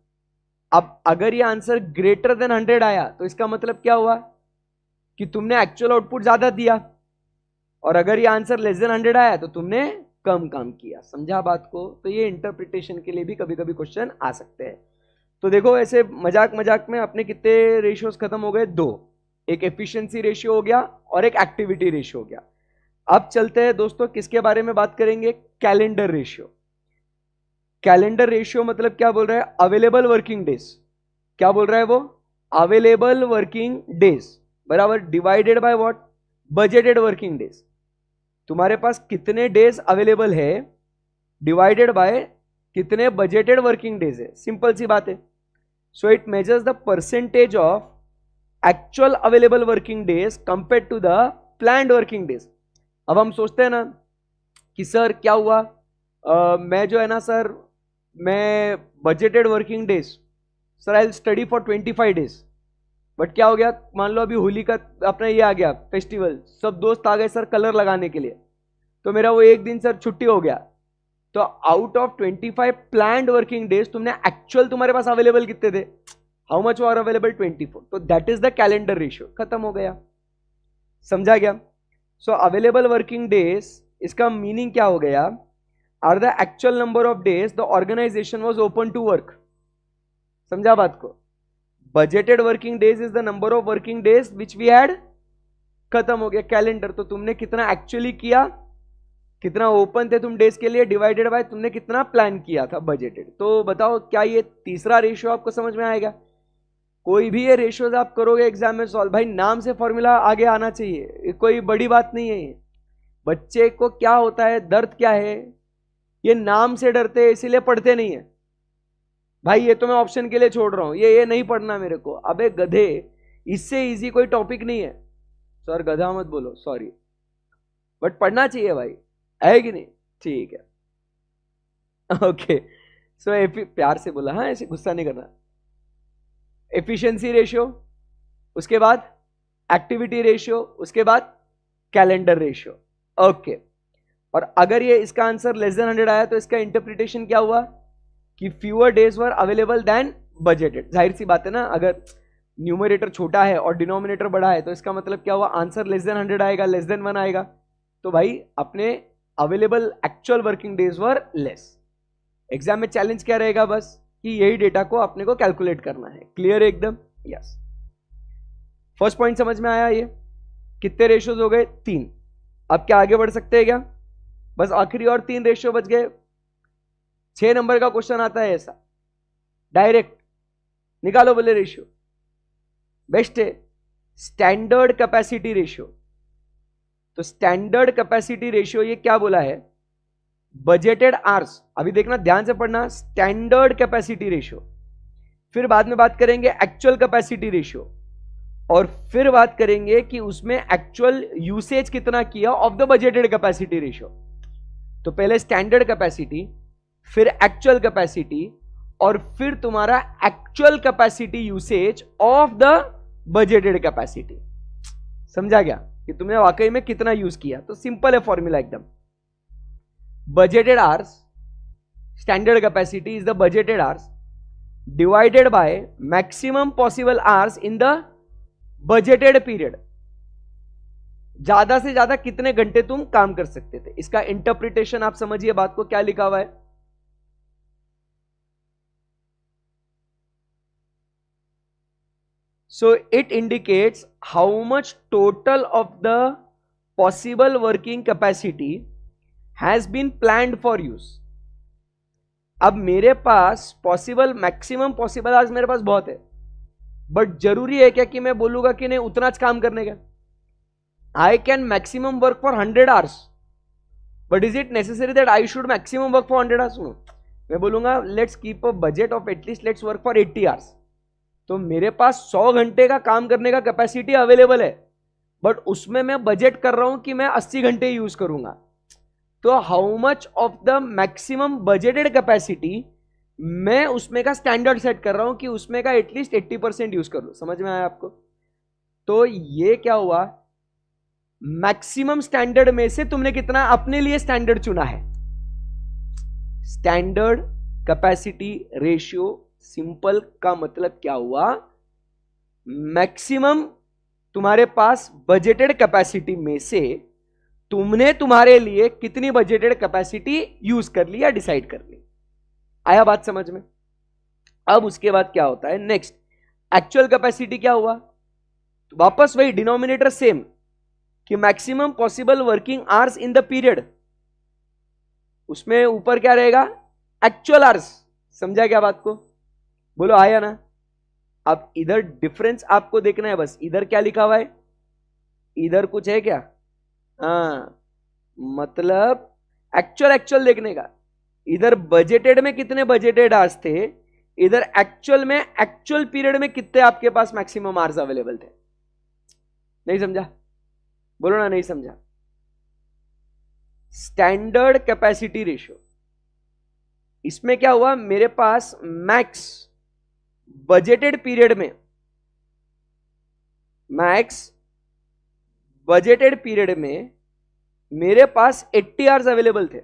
अब अगर ये आंसर ग्रेटर देन 100 आया तो इसका मतलब क्या हुआ? कि तुमने एक्चुअल आउटपुट ज्यादा दिया, और अगर ये आंसर लेस देन 100 आया तो तुमने कम काम किया। समझा बात को? तो ये इंटरप्रिटेशन के लिए भी कभी कभी क्वेश्चन आ सकते हैं। तो देखो, ऐसे मजाक मजाक में अपने कितने रेशियोज खत्म हो गए? 2। एक एफिशिएंसी रेशियो हो गया और एक एक्टिविटी रेशियो हो गया। अब चलते हैं दोस्तों, किसके बारे में बात करेंगे? Calendar ratio. कैलेंडर रेशियो मतलब क्या बोल रहा है? Available working days. क्या बोल रहा है वो? अवेलेबल वर्किंग डेज बराबर divided by what? Budgeted working days. तुम्हारे पास कितने डेज अवेलेबल है डिवाइडेड बाय कितने बजटेड वर्किंग डेज है। सिंपल सी बात है। So it measures the percentage of actual available working days compare to the planned working days. अब हम सोचते हैं ना कि सर क्या हुआ, मैं जो है ना सर, मैं budgeted working days sir I will study for 25 days, but क्या हो गया? मान लो अभी होली का अपना ये आ गया फेस्टिवल, सब दोस्त आ गए सर कलर लगाने के लिए, तो मेरा वो एक दिन सर छुट्टी हो गया। तो out of 25 planned working days तुमने एक्चुअल तुम्हारे पास अवेलेबल कितने थे? हाउ मच वर अवेलेबल 24, तो that is the calendar ratio, खत्म हो गया, समझा गया। सो अवेलेबल वर्किंग डेज, इसका मीनिंग क्या हो गया, are the actual number of days the organization was open to work, समझा बात को। Budgeted working days is the number of working days which we had, खत्म हो गया कैलेंडर। तो तुमने कितना एक्चुअली किया, कितना ओपन थे तुम डेज के लिए, डिवाइडेड बाय तुमने कितना प्लान किया था बजटेड। तो बताओ क्या ये तीसरा रेशियो आपको समझ में आएगा। कोई भी ये रेशियोज आप करोगे एग्जाम में सॉल्व, भाई नाम से फॉर्मूला आगे आना चाहिए, कोई बड़ी बात नहीं है। बच्चे को क्या होता है, दर्द क्या है, ये नाम से डरते हैं इसीलिए पढ़ते नहीं है। भाई ये तो मैं ऑप्शन के लिए छोड़ रहा हूं, ये नहीं पढ़ना मेरे को। अबे गधे, इससे इजी कोई टॉपिक नहीं है। सर गधा मत बोलो, सॉरी, बट पढ़ना चाहिए भाई, है कि नहीं, ठीक है। ओके, सो प्यार से बोला, हाँ ऐसे गुस्सा नहीं करना। एफिशिएंसी रेशियो, उसके बाद एक्टिविटी रेशियो, उसके बाद कैलेंडर रेशियो, ओके। और अगर ये इसका आंसर लेस देन 100 आया तो इसका इंटरप्रिटेशन क्या हुआ कि फ्यूअर डेज वर अवेलेबल देन बजटेड। जाहिर सी बात है ना, अगर न्यूमरेटर छोटा है और डिनोमिनेटर बड़ा है तो इसका मतलब क्या हुआ, आंसर लेस देन 100 आएगा, लेस देन 1 आएगा। तो भाई अपने अवेलेबल एक्चुअल वर्किंग डेज वर लेस। एग्जाम में चैलेंज क्या रहेगा, बस कि यही डेटा को अपने को कैलकुलेट करना है। क्लियर है एकदम, यस। फर्स्ट पॉइंट समझ में आया। ये कितने रेशियोज हो गए, 3। अब क्या आगे बढ़ सकते हैं क्या, बस आखिरी और 3 रेशियो बच गए। 6 नंबर का क्वेश्चन आता है ऐसा, डायरेक्ट निकालो बोले रेशियो, बेस्ट है। स्टैंडर्ड कैपेसिटी रेशियो, तो स्टैंडर्ड कैपेसिटी रेशियो ये क्या बोला है, बजटेड आवर्स। अभी देखना ध्यान से पढ़ना, स्टैंडर्ड कैपेसिटी रेशियो, फिर बाद में बात करेंगे एक्चुअल कैपेसिटी रेशियो, और फिर बात करेंगे कि उसमें एक्चुअल यूसेज कितना किया of the budgeted capacity ratio. तो पहले स्टैंडर्ड कैपेसिटी, फिर एक्चुअल कैपेसिटी, और फिर तुम्हारा actual capacity usage of the budgeted capacity. समझा गया कि तुमने वाकई में कितना यूज किया। तो सिंपल है फॉर्मूला एकदम, budgeted hours, standard capacity is the budgeted hours divided by maximum possible hours in the budgeted period. ज्यादा से ज्यादा कितने घंटे तुम काम कर सकते थे, इसका इंटरप्रिटेशन आप समझिए बात को, क्या लिखा हुआ है। So it indicates how much total of the possible working capacity has been planned for use. अब मेरे पास पॉसिबल, मैक्सिमम पॉसिबल आवर्स मेरे पास बहुत है, बट जरूरी है क्या कि मैं बोलूंगा कि नहीं उतना काम करने का। I can maximum work for 100 hours, but is it necessary that I should maximum work for 100 hours? मैं बोलूंगा let's keep a budget of at least let's work for 80 hours. तो मेरे पास 100 घंटे का काम करने का कैपेसिटी अवेलेबल है, बट उसमें मैं बजट कर रहा हूं कि मैं 80 घंटे यूज करूंगा। तो how much of the maximum budgeted capacity मैं उसमें का स्टैंडर्ड सेट कर रहा हूं कि उसमें का एटलीस्ट 80% यूज कर लो। समझ में आया आपको? तो ये क्या हुआ, मैक्सिमम स्टैंडर्ड में से तुमने कितना अपने लिए स्टैंडर्ड चुना है। स्टैंडर्ड कैपेसिटी रेशियो सिंपल का मतलब क्या हुआ, मैक्सिमम तुम्हारे पास बजटेड कैपेसिटी में से तुमने तुम्हारे लिए कितनी बजटेड कैपेसिटी यूज कर ली या डिसाइड कर ली। आया बात समझ में? अब उसके बाद क्या होता है नेक्स्ट, एक्चुअल कैपेसिटी क्या हुआ, तो वापस वही डिनोमिनेटर सेम कि maximum possible working hours in the period, उसमें ऊपर क्या रहेगा, एक्चुअल आवर्स। समझा क्या बात को? बोलो आया ना? अब इधर डिफरेंस आपको देखना है, बस इधर क्या लिखा हुआ है, इधर कुछ है क्या? हाँ, मतलब एक्चुअल देखने का। इधर बजटेड में कितने बजटेड आवर्स थे, इधर एक्चुअल में एक्चुअल पीरियड में कितने आपके पास मैक्सिमम आवर्स अवेलेबल थे। नहीं समझा? बोलो ना, नहीं समझा? स्टैंडर्ड कैपेसिटी रेशियो, इसमें क्या हुआ, मेरे पास मैक्स बजटेड पीरियड में, मैक्स बजटेड पीरियड में मेरे पास 80 आवर्स अवेलेबल थे,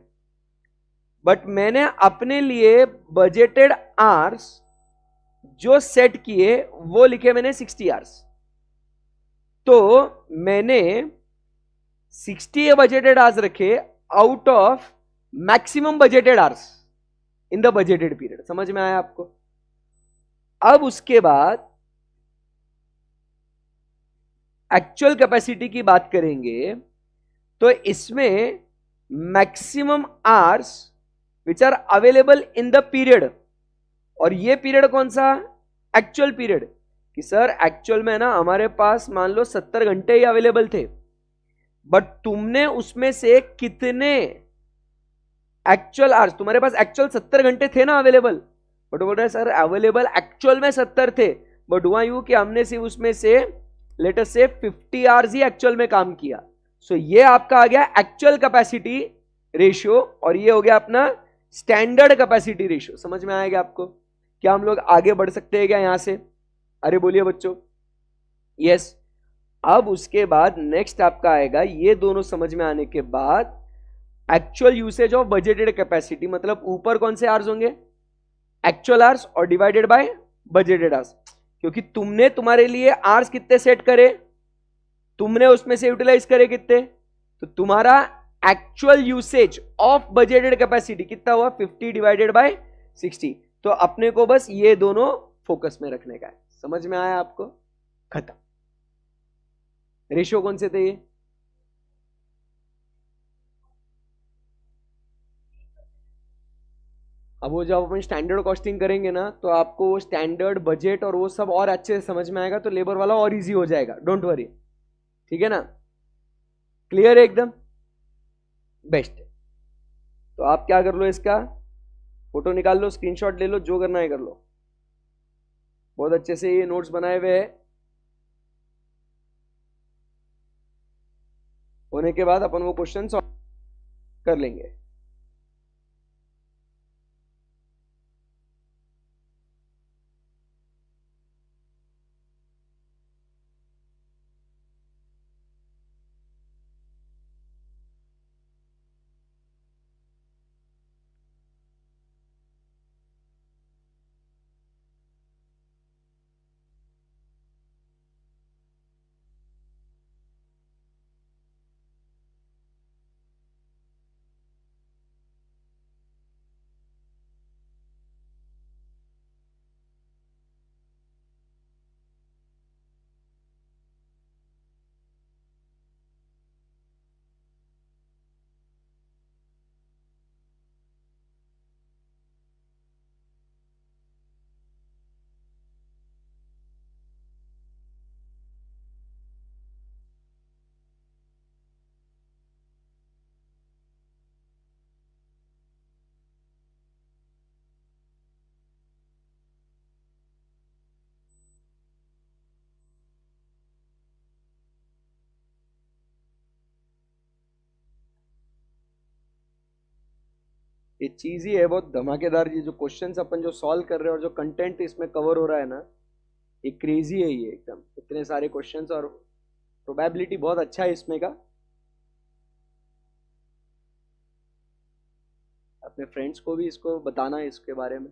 बट मैंने अपने लिए बजटेड आवर्स जो सेट किए वो लिखे मैंने 60 आवर्स। तो मैंने 60 बजटेड आवर्स रखे out of maximum budgeted hours in the budgeted period. समझ में आया आपको? अब उसके बाद एक्चुअल कैपेसिटी की बात करेंगे तो इसमें maximum hours which are available in the period, और ये पीरियड कौन सा? Actual period. कि सर एक्चुअल में ना हमारे पास मान लो 70 घंटे ही अवेलेबल थे, बट तुमने उसमें से कितने एक्चुअल आवर्स, तुम्हारे पास एक्चुअल 70 घंटे थे ना अवेलेबल, बट बोल रहे सर अवेलेबल एक्चुअल में 70 थे, बट हुआ यूं कि हमने सिर्फ उसमें से लेट अस से 50 आवर्स ही एक्चुअल में काम किया। सो ये आपका आ गया एक्चुअल कैपेसिटी रेशियो, और ये हो गया अपना स्टैंडर्ड कैपेसिटी रेशियो। समझ में आएगा आपको? क्या हम लोग आगे बढ़ सकते हैं क्या यहां से? अरे बोलिए बच्चों। यस। अब उसके बाद नेक्स्ट आपका आएगा, ये दोनों समझ में आने के बाद actual usage of budgeted capacity, मतलब ऊपर कौन से आवर्स होंगे? एक्चुअल आवर्स और डिवाइडेड बाय बजटेड आवर्स। क्योंकि तुमने तुम्हारे लिए आवर्स कितने सेट करे, तुमने उसमें से यूटिलाइज करे कितने, तो तुम्हारा actual usage of budgeted capacity कितना हुआ? 50 डिवाइडेड बाय 60। तो अपने को बस ये दोनों फोकस में रखने का है। समझ में आया आपको? खत्म। रेशियो कौन से थे ये? अब वो जब अपन स्टैंडर्ड कॉस्टिंग करेंगे ना तो आपको वो स्टैंडर्ड बजट और वो सब और अच्छे से समझ में आएगा, तो लेबर वाला और इजी हो जाएगा। डोंट वरी, ठीक है ना? क्लियर है एकदम? बेस्ट। तो आप क्या कर लो, इसका फोटो निकाल लो, स्क्रीनशॉट ले लो, जो करना है कर लो। बहुत अच्छे से ये नोट्स बनाए हुए हैं। होने के बाद अपन वो क्वेश्चन सॉल्व कर लेंगे। ये चीज ही है बहुत धमाकेदार। ये जो क्वेश्चंस अपन जो सॉल्व कर रहे हैं और जो कंटेंट इसमें कवर हो रहा है ना, ये क्रेजी है ये एकदम। इतने सारे क्वेश्चंस और प्रोबेबिलिटी बहुत अच्छा है इसमें का। अपने फ्रेंड्स को भी इसको बताना है इसके बारे में,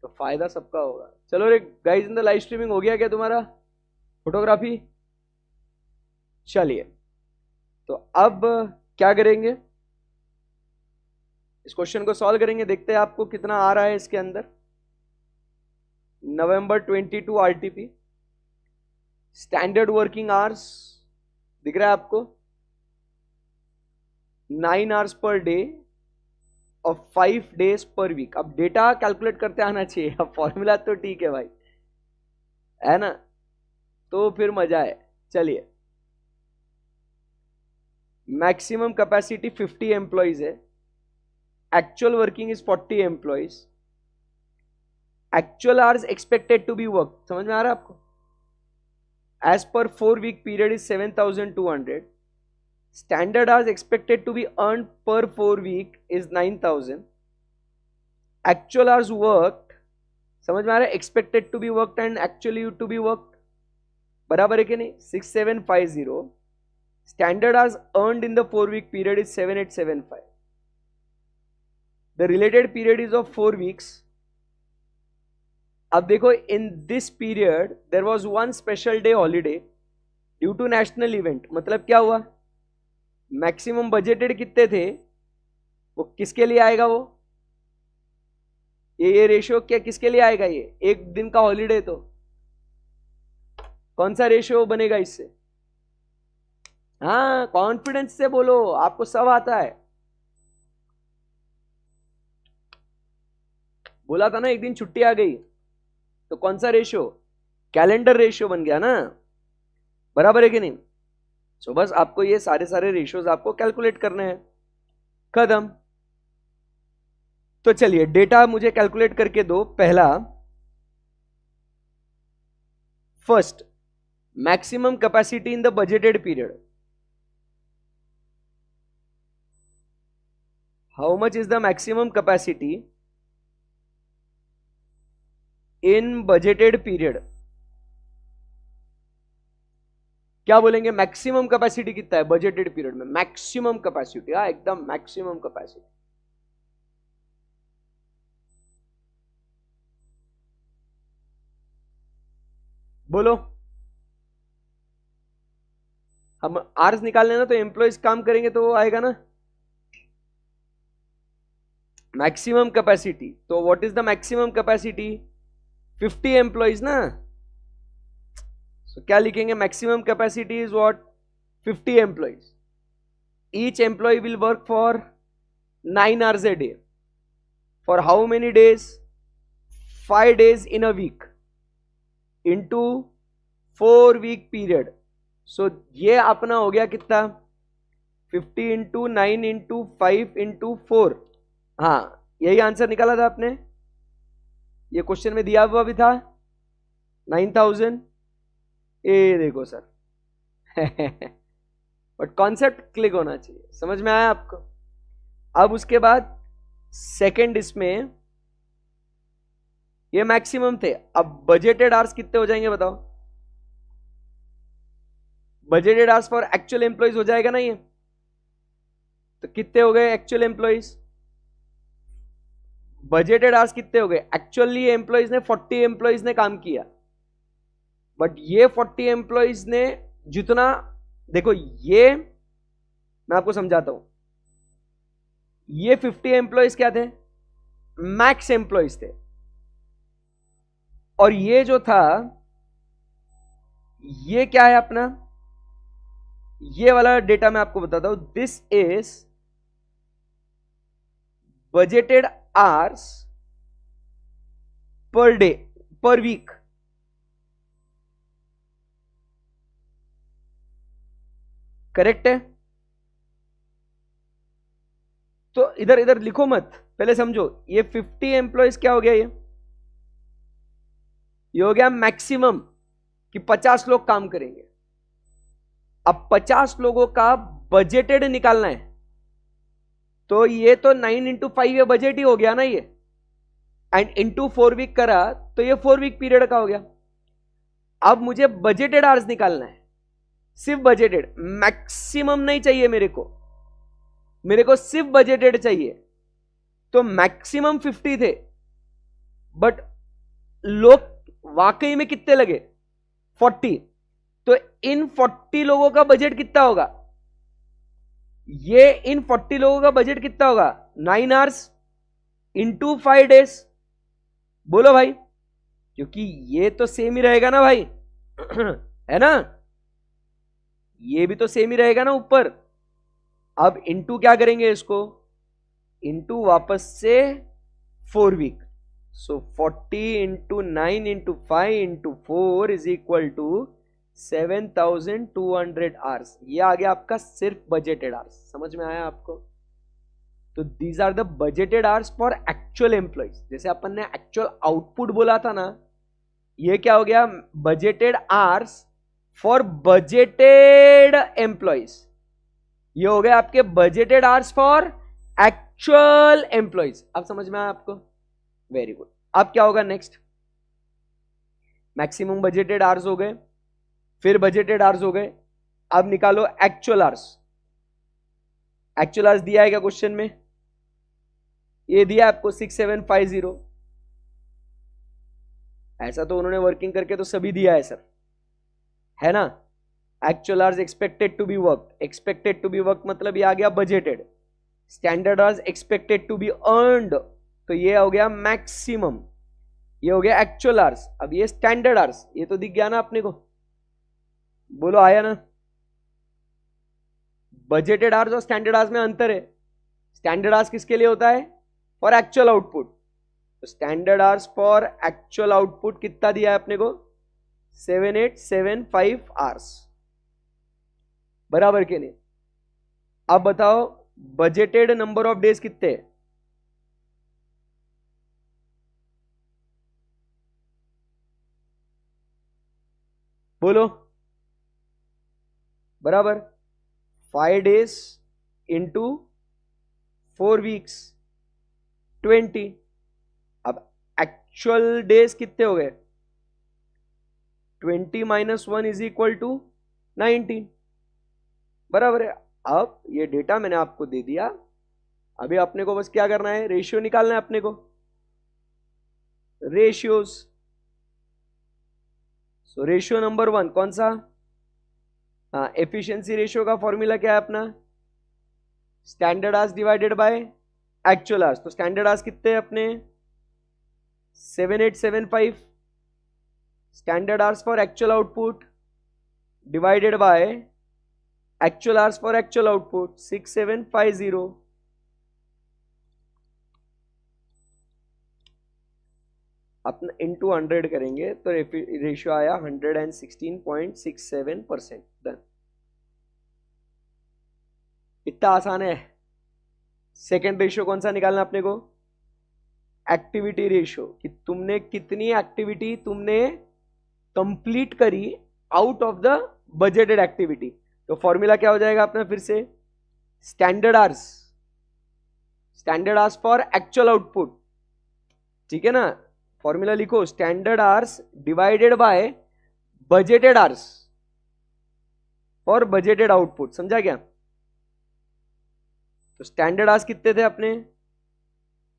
तो फायदा सबका होगा। चलो रे guys, in the live streaming हो गया क्या तुम्हारा फोटोग्राफी? चलिए, तो अब क्या करेंगे, इस क्वेश्चन को सॉल्व करेंगे। देखते हैं आपको कितना आ रहा है इसके अंदर। नवंबर 22 आरटीपी, स्टैंडर्ड वर्किंग आवर्स दिख रहा है आपको, 9 आवर्स पर डे और 5 डेज पर वीक। अब डेटा कैलकुलेट करते आना चाहिए, अब फॉर्मूला तो ठीक है भाई, है ना? तो फिर मजा है। चलिए, मैक्सिमम कैपेसिटी 50 एम्प्लॉइज है, actual working is 40 employees, actual hours expected to be work. समझ में आ रहा है आपको? As per 4 week period is 7200, standard hours expected to be earned per 4 week is 9000, actual hours worked, समझ में आ रहा है, expected to be worked and actually to be worked बराबर है कि नहीं? 6750, standard hours earned in the 4 week period is 7875, the related period is of 4 weeks, अब देखो, in this period there was one special day holiday due to national event. मतलब क्या हुआ, maximum budgeted कितने थे, वो किसके लिए आएगा, वो ये रेशियो क्या किसके लिए आएगा, ये एक दिन का हॉलीडे, तो कौन सा रेशियो बनेगा इससे? हाँ, कॉन्फिडेंस से बोलो, आपको सब आता है। बोला था ना एक दिन छुट्टी आ गई, तो कौन सा रेशियो, कैलेंडर रेशियो बन गया ना, बराबर है कि नहीं? सो बस आपको ये सारे सारे रेशियोज आपको कैलकुलेट करने हैं, खत्म। तो चलिए डेटा मुझे कैलकुलेट करके दो। पहला, first, maximum capacity in the budgeted period, how much is the maximum capacity in budgeted period? क्या बोलेंगे, मैक्सिमम कैपेसिटी कितना है बजटेड पीरियड में? मैक्सिमम कैपेसिटी, हाँ एकदम मैक्सिमम कैपेसिटी। बोलो, हम आर्स निकाल लेना, तो एम्प्लॉयज काम करेंगे तो वो आएगा ना मैक्सिमम कैपेसिटी। तो what is the maximum capacity? 50 employees ना। So, क्या लिखेंगे, maximum capacity is what, 50 employees. Each employ will work for 9 hours a day for how many days? 5 days in a week into 4 week period. So ये अपना हो गया कितना, 50 into 9 into 5 into 4। हाँ, यही आंसर निकाला था आपने, ये क्वेश्चन में दिया हुआ भी था 9000। ये देखो सर बट कॉन्सेप्ट क्लिक होना चाहिए, समझ में आया आपको? अब उसके बाद सेकंड, इसमें ये मैक्सिमम थे, अब बजटेड आवर्स कितने हो जाएंगे बताओ? Budgeted hours for actual employees हो जाएगा ना ये, तो कितने हो गए एक्चुअल एम्प्लॉइज? बजटेड आवर्स कितने हो गए? एक्चुअली एम्प्लॉइज ने 40 एम्प्लॉइज ने काम किया, बट ये 40 एम्प्लॉइज ने जितना, देखो ये मैं आपको समझाता हूं, ये 50 एम्प्लॉइज क्या थे, मैक्स एम्प्लॉइज थे, और ये जो था ये क्या है अपना, ये वाला डेटा मैं आपको बताता हूं, this is budgeted hours per day per week. Correct है? तो इधर इधर लिखो मत, पहले समझो, ये 50 एम्प्लॉयज क्या हो गया, ये हो गया मैक्सिमम कि 50 लोग काम करेंगे। अब 50 लोगों का बजटेड निकालना है, तो ये तो 9 इंटू 5 ये बजट ही हो गया ना ये, एंड इंटू 4 वीक करा तो ये 4 वीक पीरियड का हो गया। अब मुझे बजटेड आवर्स निकालना है, सिर्फ बजटेड, मैक्सिमम नहीं चाहिए मेरे को सिर्फ बजटेड चाहिए। तो मैक्सिमम 50 थे, बट लोग वाकई में कितने लगे, 40। तो इन 40 लोगों का बजट कितना होगा, ये इन 40 लोगों का बजट कितना होगा, 9 आवर्स इंटू 5 डेज। बोलो भाई, क्योंकि ये तो सेम ही रहेगा ना भाई है ना, ये भी तो सेम ही रहेगा ना ऊपर। अब इंटू क्या करेंगे इसको, इंटू वापस से 4 week. So 40 into 9 into 5 into 4 is equal to 7200 hours. ये आ गया आपका सिर्फ बजटेड आवर्स। समझ में आया आपको? तो these are the budgeted hours for actual employees. जैसे अपन ने एक्चुअल आउटपुट बोला था ना, ये क्या हो गया, budgeted hours for budgeted employees. ये हो गया आपके budgeted hours for actual employees. अब समझ में आया आपको? Very good. अब क्या होगा नेक्स्ट, मैक्सिमम बजटेड आवर्स हो गए, फिर बजटेड आवर्स हो गए, अब निकालो एक्चुअल आवर्स। एक्चुअल आवर्स दिया है क्या क्वेश्चन में? ये दिया आपको 6750। ऐसा तो उन्होंने वर्किंग करके तो सभी दिया है सर, है ना। Actual hours expected to be work, expected to be work मतलब ये आ गया budgeted. Standard hours expected to be earned, तो ये हो गया मैक्सिमम, ये हो गया एक्चुअल आवर्स। अब ये स्टैंडर्ड आवर्स, ये तो दिख गया ना अपने को, बोलो आया ना। बजटेड आवर्स और स्टैंडर्ड आवर्स में अंतर है। स्टैंडर्ड आवर्स किसके लिए होता है? For actual output. तो standard hours for actual output कितना दिया है अपने को? 7875 आवर्स, बराबर के नहीं? अब बताओ बजटेड नंबर ऑफ डेज कितने हैं? बोलो, बराबर 5 days इंटू 4 weeks 20। अब एक्चुअल डेज कितने हो गए? 20 - 1 इज इक्वल टू 19, बराबर है। अब ये डेटा मैंने आपको दे दिया, अभी अपने को बस क्या करना है? रेशियो निकालना है अपने को, रेशियोज। सो रेशियो नंबर 1 कौन सा? हाँ, एफिशिएंसी रेशियो का फॉर्मूला क्या है अपना? Standard hours divided by actual hours. तो स्टैंडर्ड आवर्स कितने हैं अपने? 7875। Standard hours for actual output divided by actual hours for actual output 6750। अपना इंटू 100 करेंगे तो रेशियो आया 116.67%। डन, इतना आसान है। सेकेंड रेशियो कौन सा निकालना अपने को? एक्टिविटी रेशियो, कि तुमने कितनी एक्टिविटी तुमने कंप्लीट करी out of the budgeted activity. तो फॉर्मूला क्या हो जाएगा अपना फिर से? Standard hours, standard hours for actual output, ठीक है ना। फॉर्मूला लिखो, standard hours divided by budgeted hours for budgeted output, समझा क्या? तो स्टैंडर्ड आवर्स कितने थे अपने?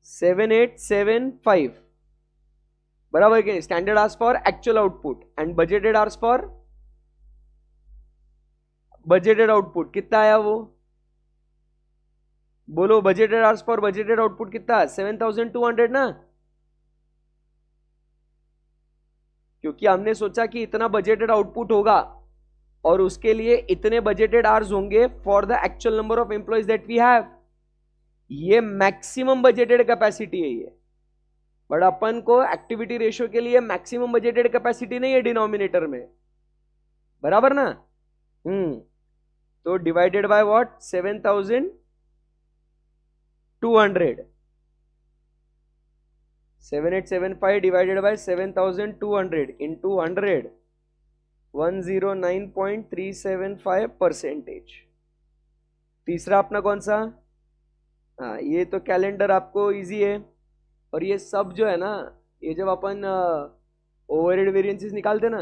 7875, बराबर क्या? Standard hours for actual output and budgeted hours for budgeted output कितना आया वो? बोलो, budgeted hours for budgeted output कितना? 7200 ना, क्योंकि हमने सोचा कि इतना बजटेड आउटपुट होगा और उसके लिए इतने बजटेड आवर्स होंगे for the actual number of employees that we have. ये मैक्सिमम बजटेड कैपेसिटी है ये, बट अपन को एक्टिविटी रेशियो के लिए मैक्सिमम बजटेड कैपेसिटी नहीं है डिनोमिनेटर में, बराबर ना। तो divided by what? 7200, 7875 divided by 7200 into 100, 109.375%। तीसरा अपना कौन सा? हाँ, ये तो कैलेंडर आपको इजी है। और ये सब जो है ना, ये जब अपन ओवरहेड वेरिएंसेस निकालते ना,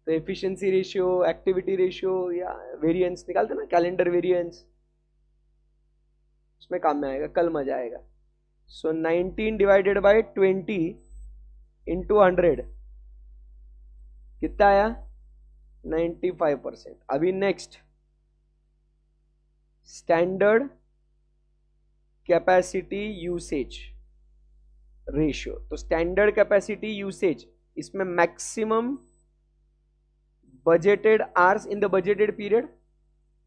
तो एफिशिएंसी रेशियो, एक्टिविटी रेशियो या वेरिएंस निकालते ना, कैलेंडर वेरिएंस, उसमें काम में आएगा, कल मजा आएगा। सो 19 डिवाइडेड बाय 20 इंटू 100 कितना आया? 95%। अभी next, standard capacity usage ratio. तो स्टैंडर्ड कैपेसिटी यूसेज, इसमें maximum budgeted hours in the budgeted period,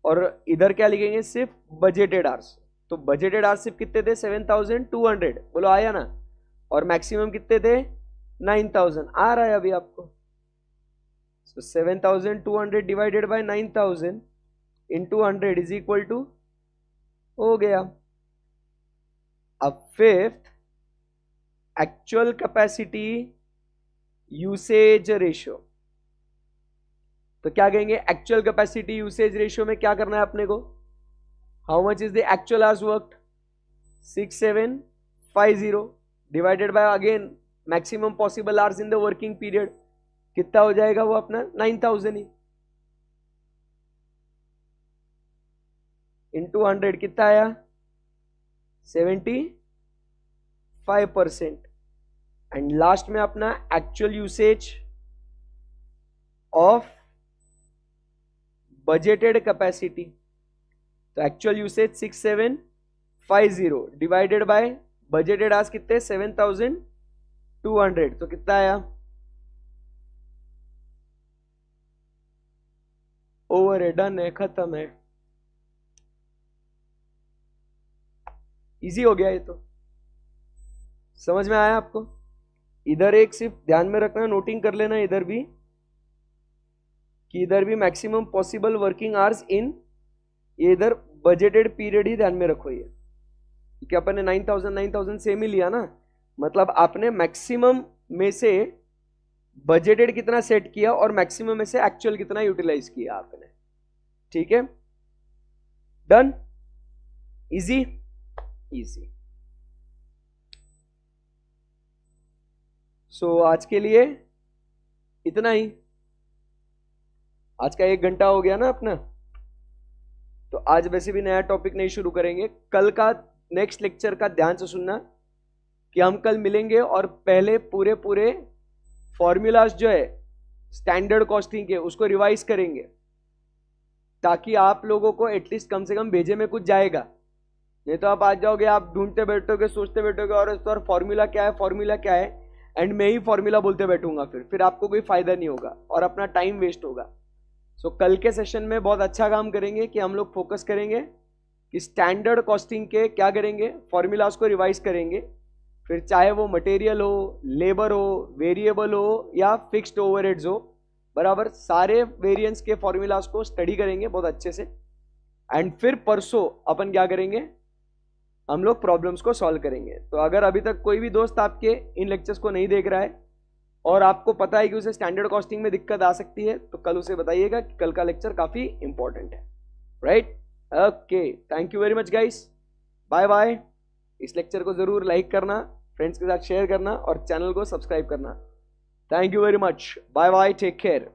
और इधर क्या लिखेंगे? सिर्फ बजटेड आवर्स। तो बजटेड आवर्स सिर्फ कितने थे? 7200, बोलो आया ना। और मैक्सिमम कितने थे? 9000। आ रहा है अभी आपको। So 7200 divided by 9000 into 100 is equal to, हो गया। अब fifth, actual capacity usage ratio. तो क्या कहेंगे? एक्चुअल कैपेसिटी यूसेज रेशियो में क्या करना है अपने को? How much is the actual hours worked? 6750 divided bye again maximum possible hours in the working period, कितना हो जाएगा वो अपना? 9000 ही, इंटू 100 कितना आया? 75%। एंड लास्ट में अपना actual usage of budgeted capacity. तो actual usage 6750 divided by budgeted आज कितने 7200, तो कितना आया? ओवर है, डन है, खत्म है। इजी हो गया ये तो, समझ में आया आपको? इधर एक सिर्फ ध्यान में रखना, नोटिंग कर लेना इधर भी कि इधर भी maximum possible working hours in, ये इधर बजटेड पीरियड ही ध्यान में रखो ये, क्योंकि अपन ने 9000 सेम ही लिया ना, मतलब आपने मैक्सिमम में से बजटेड कितना सेट किया और मैक्सिमम में से एक्चुअल कितना यूटिलाइज किया आपने। ठीक है, डन, इजी इजी। सो आज के लिए इतना ही, आज का 1 घंटा हो गया ना अपना। तो आज वैसे भी नया टॉपिक नहीं शुरू करेंगे, कल का नेक्स्ट लेक्चर का ध्यान से सुनना कि हम कल मिलेंगे और पहले पूरे पूरे फॉर्मूलाज जो है स्टैंडर्ड कॉस्टिंग के उसको रिवाइज करेंगे, ताकि आप लोगों को एटलीस्ट कम से कम भेजे में कुछ जाएगा। नहीं तो आप आ जाओगे, आप ढूंढते बैठोगे, सोचते बैठोगे और इस पर फॉर्मूला क्या है, फॉर्मूला क्या है, एंड मैं ही फॉर्मूला बोलते बैठूंगा, फिर आपको कोई फायदा नहीं होगा और अपना टाइम वेस्ट होगा। सो कल के सेशन में बहुत अच्छा काम करेंगे कि हम लोग फोकस करेंगे कि स्टैंडर्ड कॉस्टिंग के क्या करेंगे, फॉर्मूलाज को रिवाइज करेंगे, फिर चाहे वो मटेरियल हो, लेबर हो, वेरिएबल हो या फिक्स्ड ओवरहेड्स हो, बराबर सारे वेरिएंस के फॉर्मूलाज को स्टडी करेंगे बहुत अच्छे से। एंड फिर परसों अपन क्या करेंगे, हम लोग प्रॉब्लम्स को सॉल्व करेंगे। तो अगर अभी तक कोई भी दोस्त आपके इन लेक्चर्स को नहीं देख रहा है और आपको पता है कि उसे स्टैंडर्ड कॉस्टिंग में दिक्कत आ सकती है, तो कल उसे बताइएगा कि कल का लेक्चर काफी इंपॉर्टेंट है, right? Okay, thank you very much guys, bye bye. इस लेक्चर को जरूर लाइक करना, फ्रेंड्स के साथ शेयर करना और चैनल को सब्सक्राइब करना। Thank you very much, bye bye, take care.